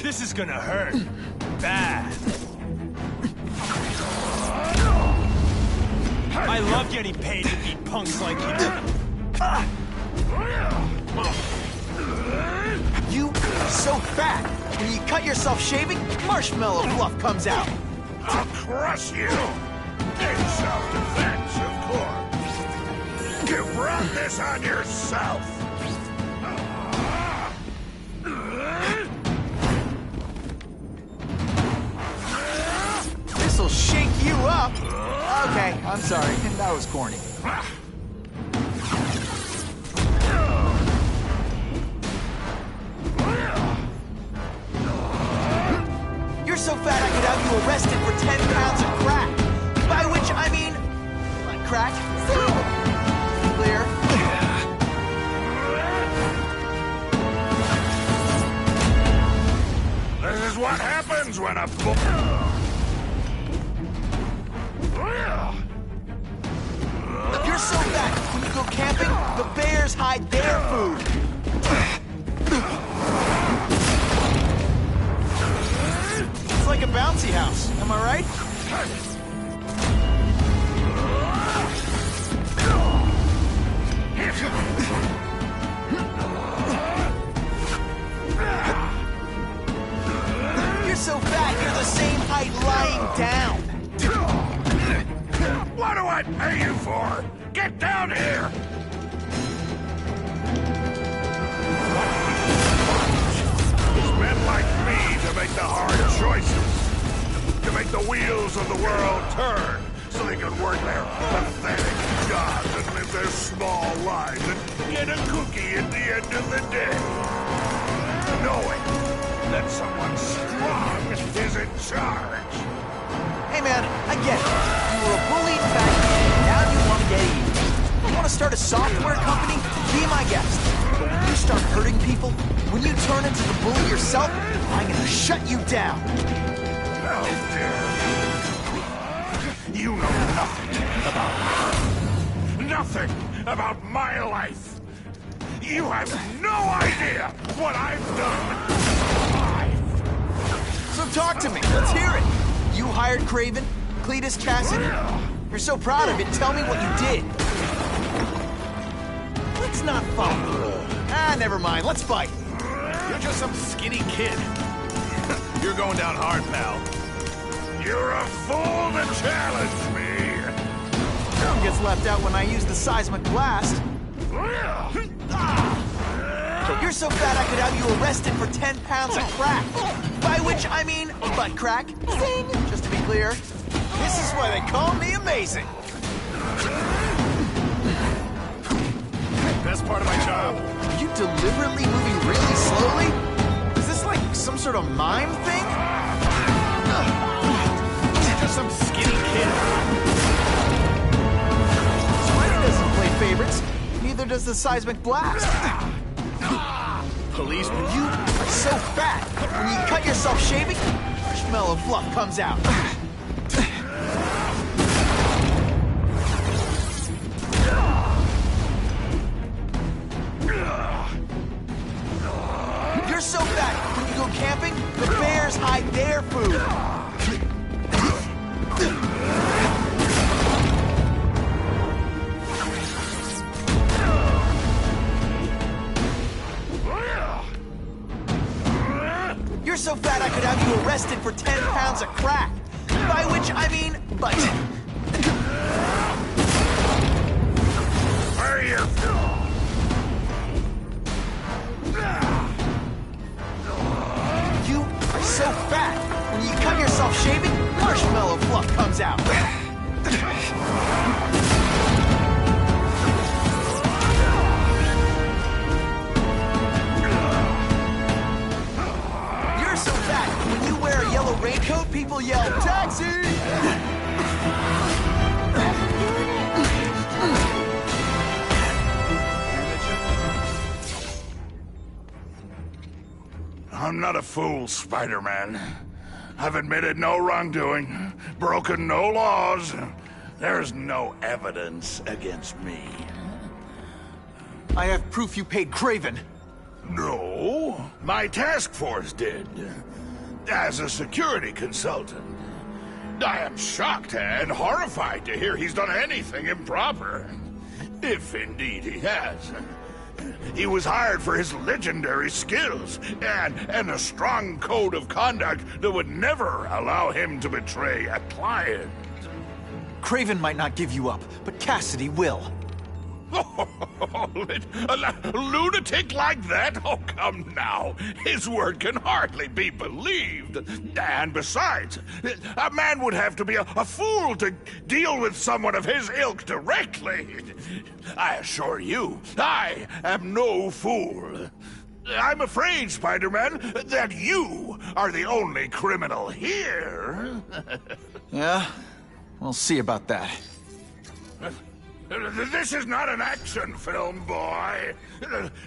This is gonna hurt. Bad. I love getting paid to beat punks like you. You are so fat. When you cut yourself shaving, marshmallow fluff comes out. I'll crush you. In self-defense, of course. You brought this on yourself. This'll shake you up. Okay, I'm sorry. That was corny. You're so fat I could have you arrested for 10 pounds of crack. By which I mean, like crack. Clear. This is what happens when a You're so fat, when you go camping, the bears hide their food. It's like a bouncy house, am I right? You're so fat, you're the same height lying down. What do I pay you for? Get down here! It's men like me to make the hard choices. To make the wheels of the world turn so they can work their pathetic jobs and live their small lives and get a cookie at the end of the day. Knowing that someone strong is in charge. Hey man, I get it. You were a bullied fat kid, and now you want to get even. You want to start a software company? Be my guest. But when you start hurting people, when you turn into the bully yourself, I'm gonna shut you down. How dare you? You know nothing about me. Nothing about my life. You have no idea what I've done. So talk to me. Let's hear it. You hired Craven, Cletus Cassidy. You're so proud of it. Tell me what you did. Let's not fight. Never mind. Let's fight. You're just some skinny kid. You're going down hard, pal. You're a fool to challenge me. Some gets left out when I use the seismic blast. You're so fat I could have you arrested for 10 pounds of crack. By which I mean butt crack. Zing! Just to be clear, this is why they call me amazing. Best part of my job. Are you deliberately moving really slowly? Is this like some sort of mime thing? Just some skinny kid. Spidey doesn't play favorites. Neither does the seismic blast. Policeman, you are so fat. When you cut yourself shaving, marshmallow fluff comes out. You're so fat. When you go camping, the bears hide their food. You're so fat I could have you arrested for 10 pounds of crack. By which I mean butt. Hurry your You are so fat. When you cut yourself shaving, marshmallow fluff comes out. I'm not a fool, Spider-Man. I've admitted no wrongdoing, broken no laws. There's no evidence against me. I have proof you paid Craven. No, my task force did. As a security consultant. I am shocked and horrified to hear he's done anything improper. If indeed he has. He was hired for his legendary skills and a strong code of conduct that would never allow him to betray a client. Craven might not give you up, but Cassidy will. A lunatic like that? Oh, come now. His word can hardly be believed. And besides, a man would have to be a fool to deal with someone of his ilk directly. I assure you, I am no fool. I'm afraid, Spider-Man, that you are the only criminal here. Yeah? We'll see about that. This is not an action film, boy.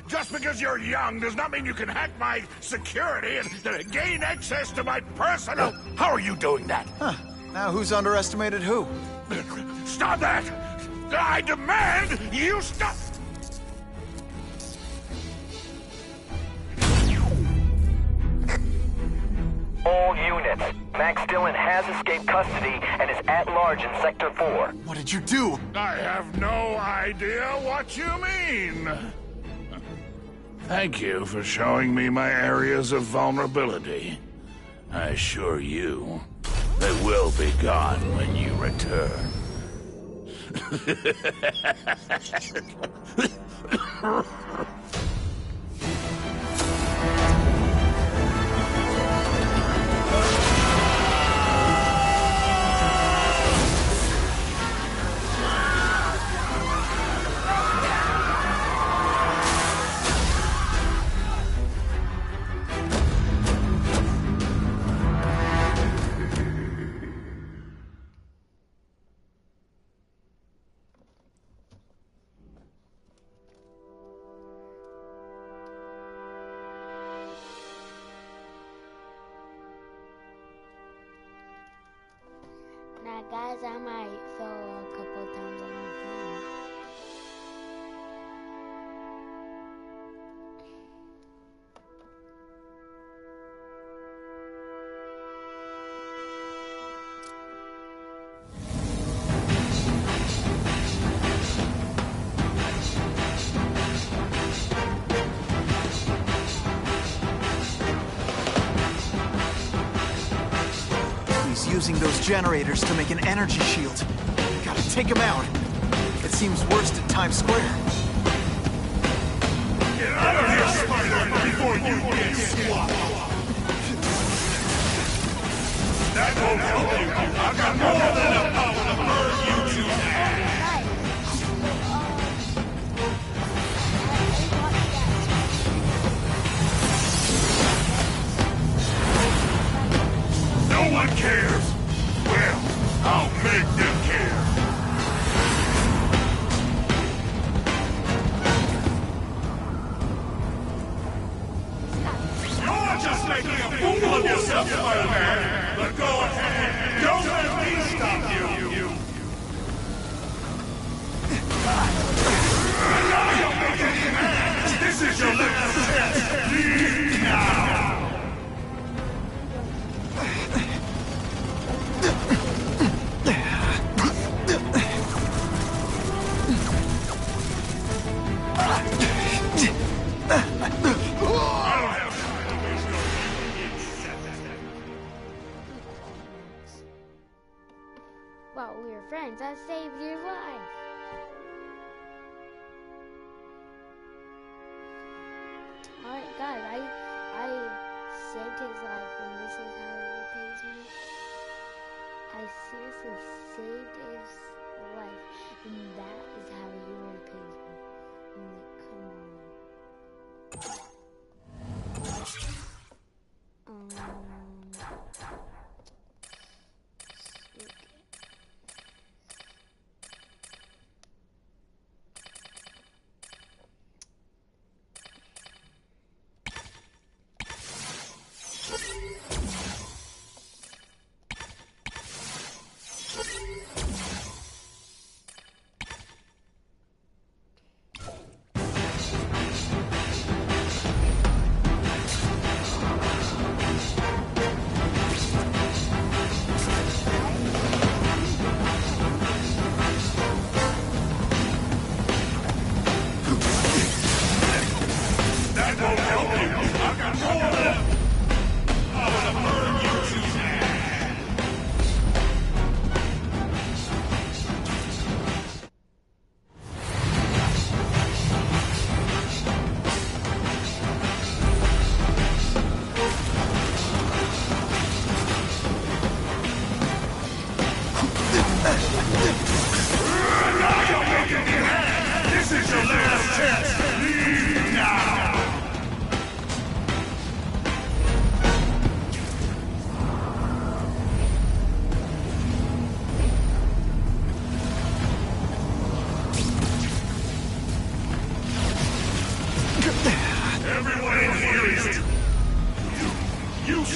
Just because you're young does not mean you can hack my security and gain access to my personal... How are you doing that? Huh. Now who's underestimated who? Stop that! I demand you stop! All units. Max Dillon has escaped custody and is at large in Sector 4. What did you do? I have no idea what you mean. Thank you for showing me my areas of vulnerability. I assure you, they will be gone when you return. Now, guys, I might throw a couple times on the phone. Using those generators to make an energy shield. Gotta take him out. It seems worst at Times Square. Get out of here, Spider, before you get swapped! That won't help you. I've got more than a power to burn you to ash! No one cares! Well, I'll make them care! You're just making a fool of yourself, Spider-Man! But go ahead! Don't let me stop you! Now you're making me! This is your last chance! Leave now! While we were friends, I saved your life. Alright, guys, I saved his life, and this is how he repays me. I seriously saved his life, and that is how he repays me. I'm like, come on.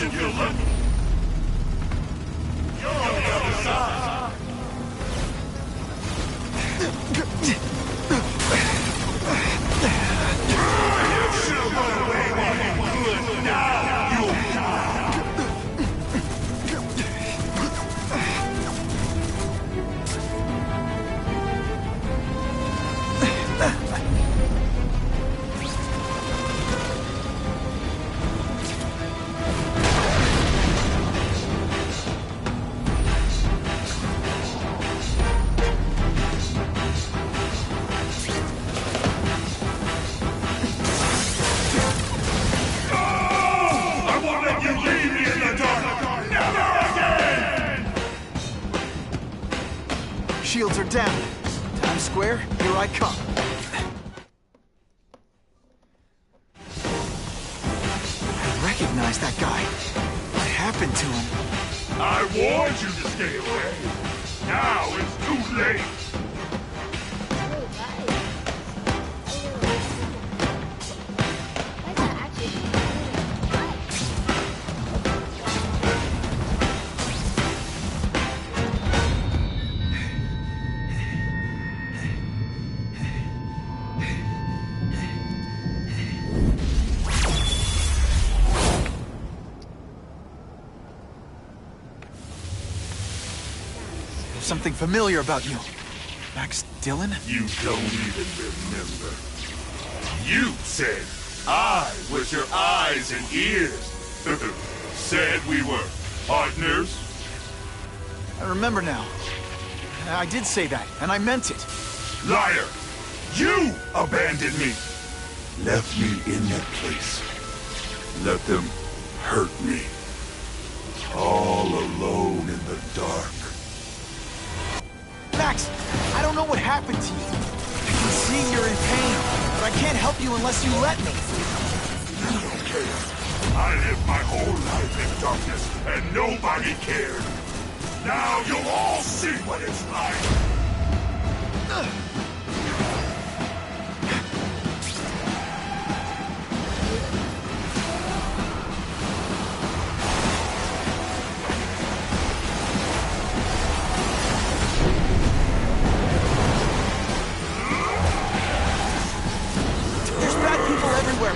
if you're lucky. You're on the other side. You should have run away while you could. Now you'll die. Shields are down. Times Square, here I come. I recognize that guy. What happened to him? I warned you to stay away. Now it's too late. Something familiar about you. Max Dillon? You don't even remember. You said I was your eyes and ears. Said we were partners. I remember now. I did say that, and I meant it. Liar! You abandoned me! Left me in that place. Let them hurt me. All alone in the dark. Max, I don't know what happened to you. I can see you're in pain, but I can't help you unless you let me. You don't care. I lived my whole life in darkness, and nobody cared. Now you'll all see what it's like.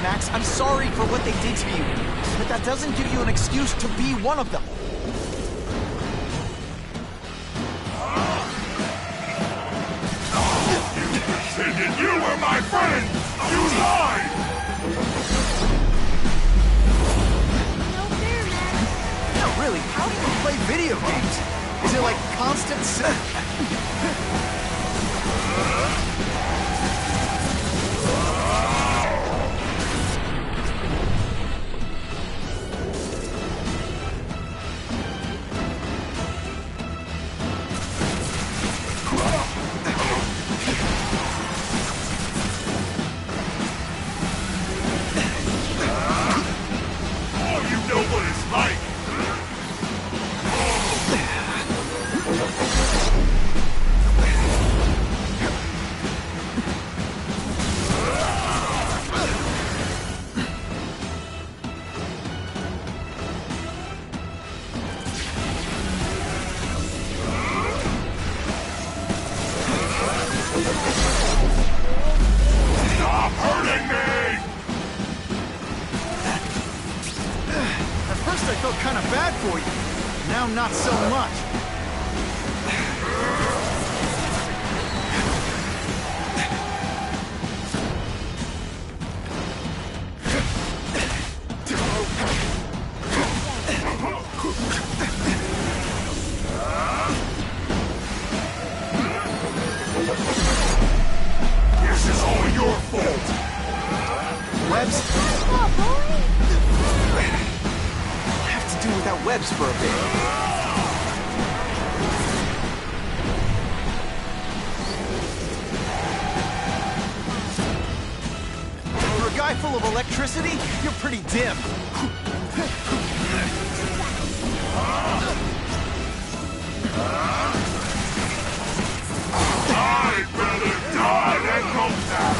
Max, I'm sorry for what they did to you, but that doesn't give you an excuse to be one of them. You pretended you were my friend! You lied! No fair, Max. No, really, how do you play video games? Is it like constant Stop hurting me! At first I felt kind of bad for you. Now not so much. This is all your fault! Webs? Oh, boy. I'll have to do without webs for a bit. For a guy full of electricity, you're pretty dim. I'd rather die than go down!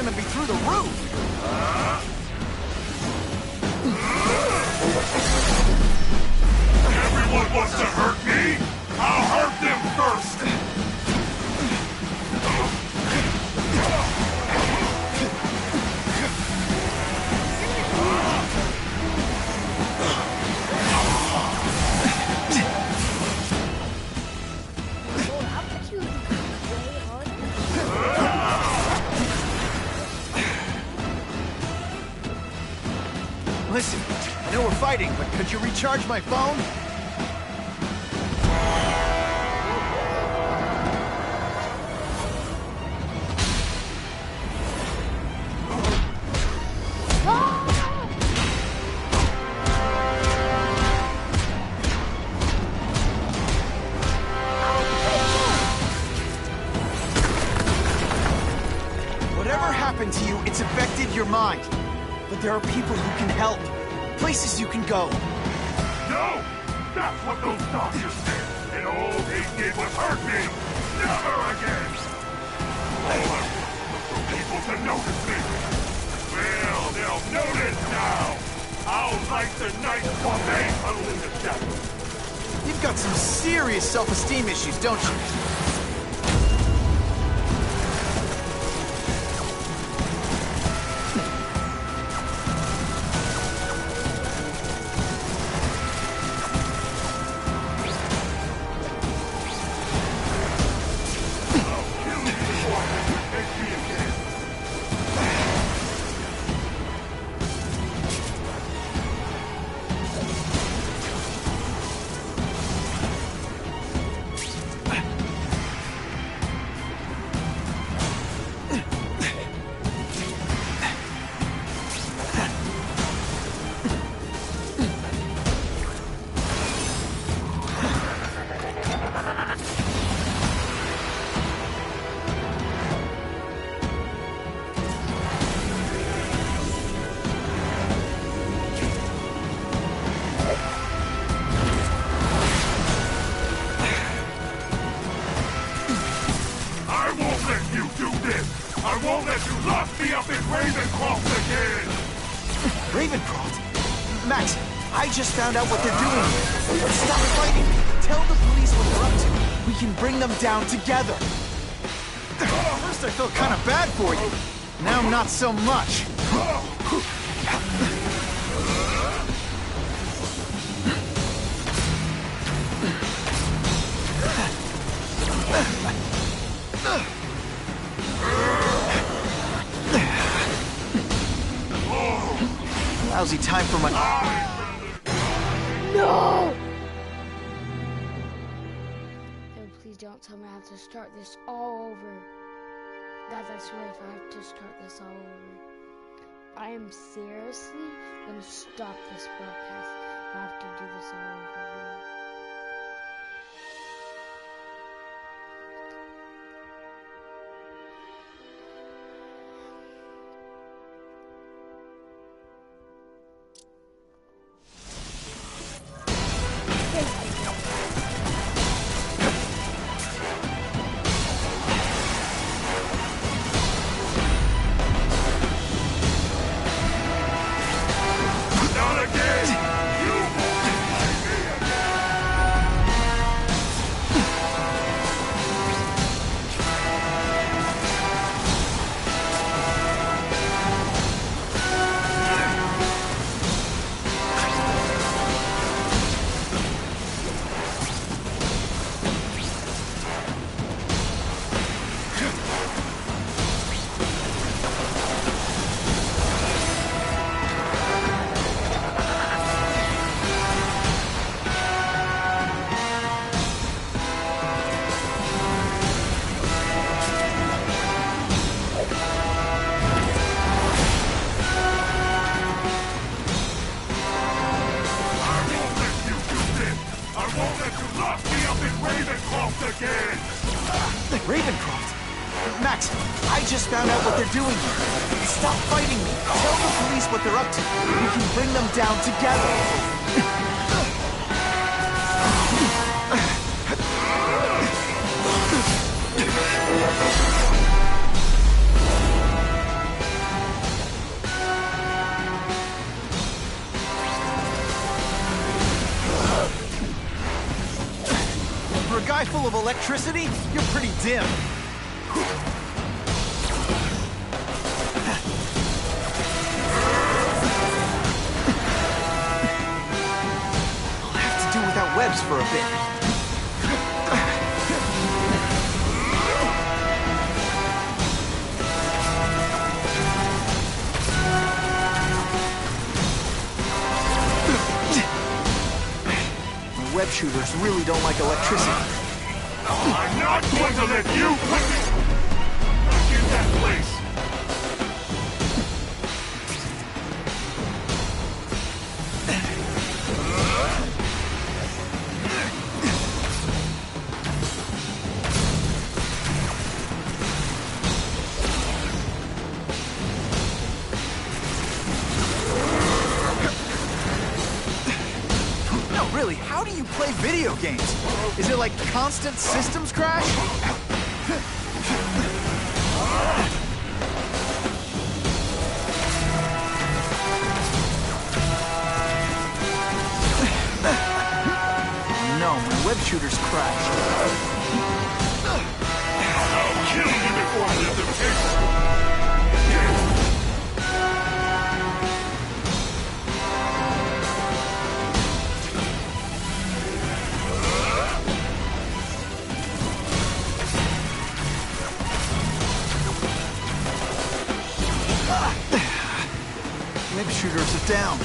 gonna be through the roof! Everyone wants to hurt me? I'll hurt them first! Listen, I know we're fighting, but could you recharge my phone? Whatever happened to you, it's affected your mind. But there are people who can help. Places you can go. No! That's what those doctors said. And all they did was hurt me. Never again! All I want was for people to notice me. Well, they'll notice now. I'll light the night while they huddle in the shadows. You've got some serious self-esteem issues, don't you? I won't let you lock me up in Ravencroft again! Ravencroft? Max, I just found out what they're doing. Stop fighting! Tell the police what they're up to. We can bring them down together. First I felt kind of bad for you. Now not so much. Lousy time for my... No! And please don't tell me I have to start this all over. Guys, I swear if I have to start this all over, I am seriously gonna stop this broadcast. I have to do this all over again. Ravencroft? Max, I just found out what they're doing here. Stop fighting me. Tell the police what they're up to. We can bring them down together. a guy full of electricity, you're pretty dim. I'll have to do without webs for a bit. Web shooters really don't like electricity. I'm not going to let you put me back in that place! Really, how do you play video games? Is it like constant systems crash? Oh no, my web shooters crashed. I'll kill you before I let them taste it! Web shooters are down.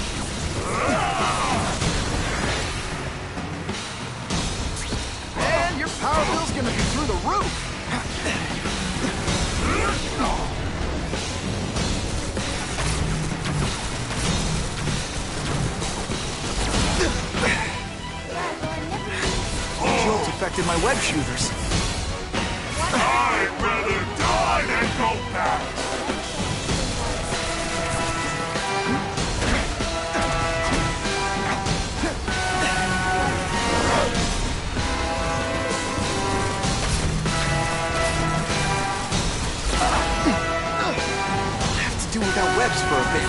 And your power bill's gonna be through the roof. The jolt affected my web shooters. I'd rather die than go back! Do without webs for a bit.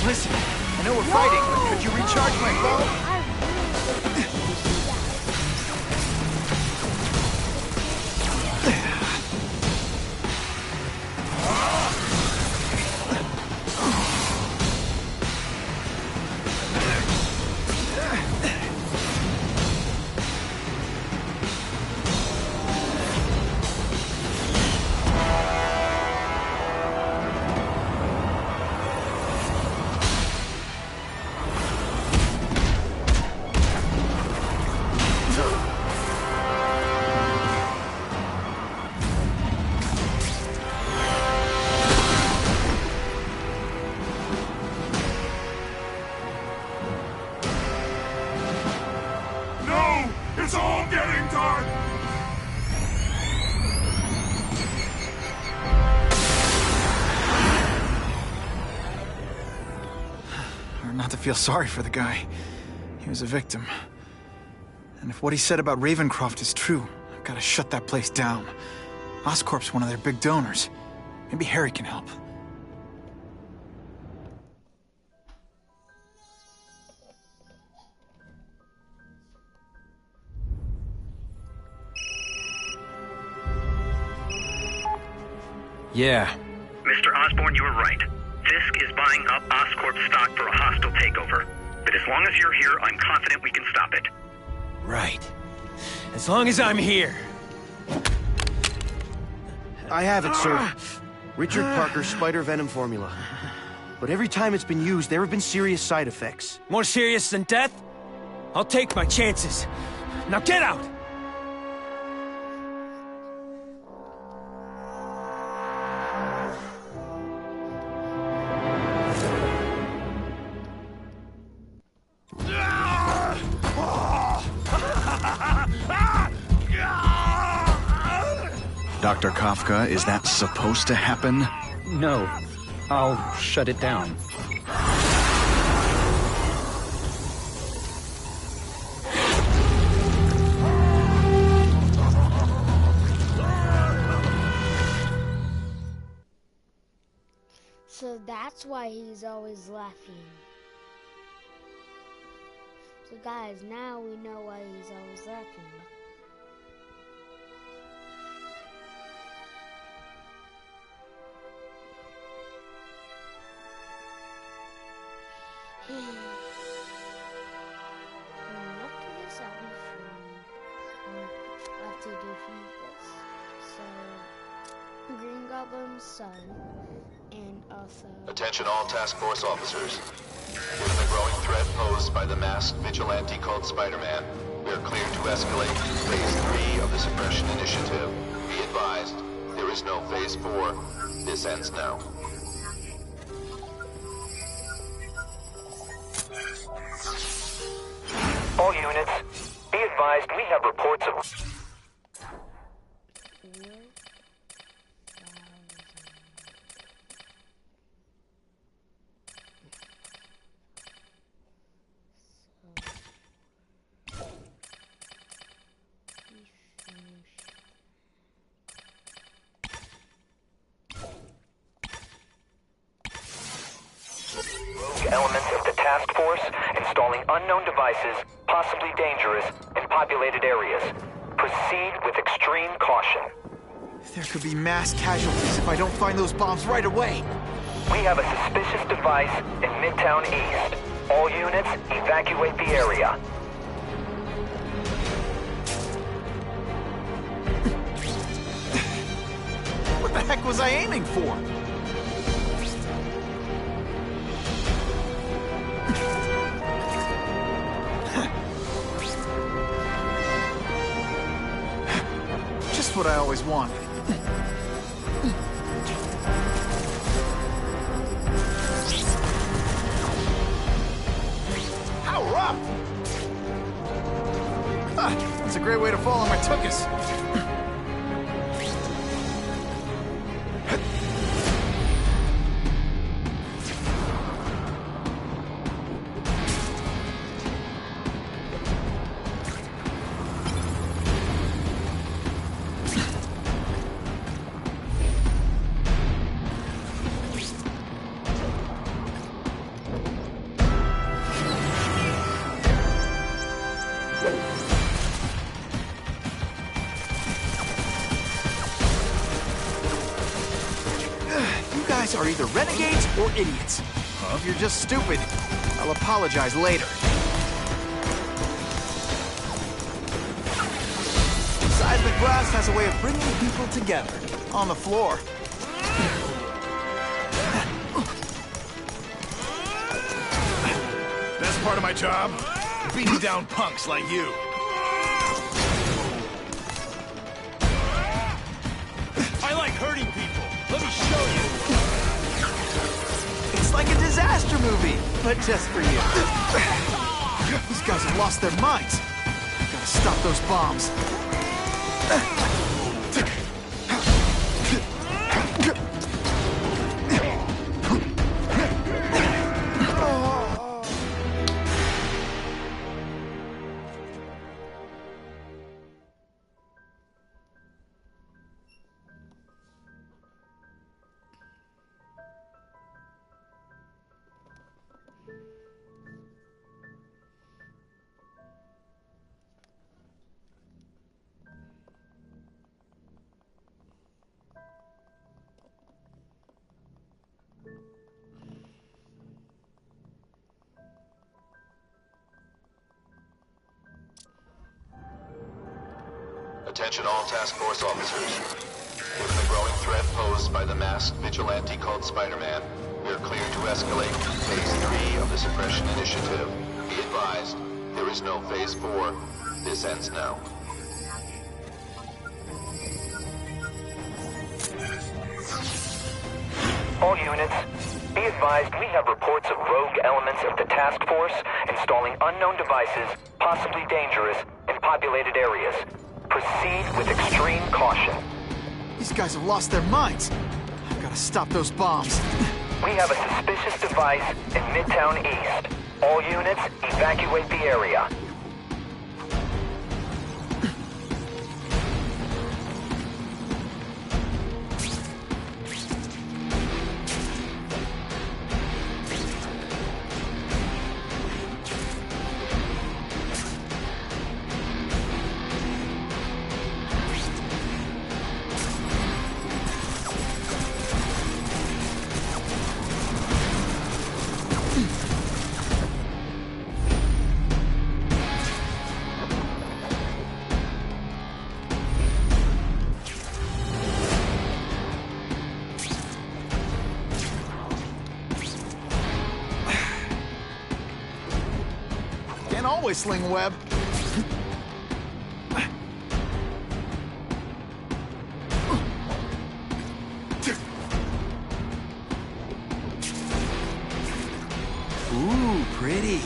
Listen, I know we're fighting, but could you recharge my phone? It's all getting dark! Hard not to feel sorry for the guy. He was a victim. And if what he said about Ravencroft is true, I've got to shut that place down. Oscorp's one of their big donors. Maybe Harry can help. Yeah. Mr. Osborn, you were right. Fisk is buying up Oscorp stock for a hostile takeover. But as long as you're here, I'm confident we can stop it. Right. As long as I'm here. I have it, sir. Richard Parker's spider venom formula. But every time it's been used, there have been serious side effects. More serious than death? I'll take my chances. Now get out! Dr. Kafka, is that supposed to happen? No. I'll shut it down. So that's why he's always laughing. So guys, now we know why he's always laughing. After this, I'll be free. I have to defeat this. So, Green Goblin's son, and also... Attention all task force officers. Given the growing threat posed by the masked vigilante called Spider-Man, we are clear to escalate Phase 3 of the Suppression Initiative. Be advised, there is no Phase 4. This ends now. All units, be advised we have reports of... elements of the task force installing unknown devices, possibly dangerous, in populated areas. Proceed with extreme caution. There could be mass casualties if I don't find those bombs right away. We have a suspicious device in Midtown East. All units, evacuate the area. What the heck was I aiming for? Just what I always wanted. Power up! That's a great way to fall on my tuchus. Are either renegades or idiots. If you're just stupid, I'll apologize later. Seismic blast has a way of bringing people together. On the floor. Best part of my job? Beating down punks like you. I like hurting people. Let me show you. It's like a disaster movie, but just for you. These guys have lost their minds. Gotta stop those bombs. Attention all task force officers. Given the growing threat posed by the masked vigilante called Spider-Man, we are clear to escalate Phase 3 of the Suppression Initiative. Be advised, there is no Phase 4. This ends now. All units, be advised we have reports of rogue elements of the task force installing unknown devices, possibly dangerous, in populated areas. Proceed with extreme caution. These guys have lost their minds. I've gotta stop those bombs. We have a suspicious device in Midtown East. All units, evacuate the area. Can't always sling web. Ooh, pretty.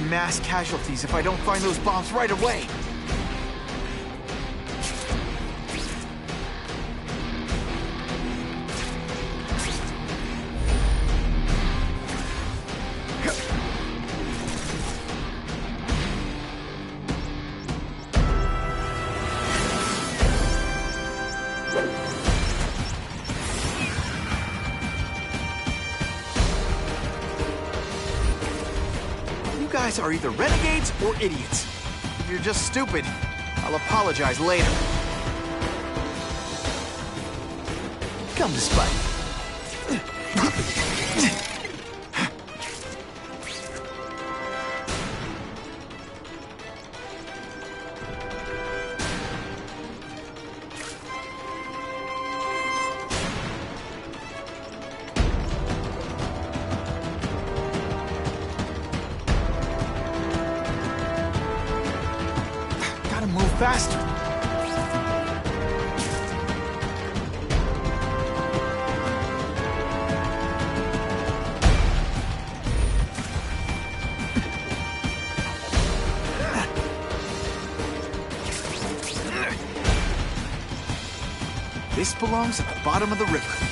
Mass casualties if I don't find those bombs right away. You guys are either renegades or idiots. If you're just stupid, I'll apologize later. Come to Spike. Faster. This belongs at the bottom of the river.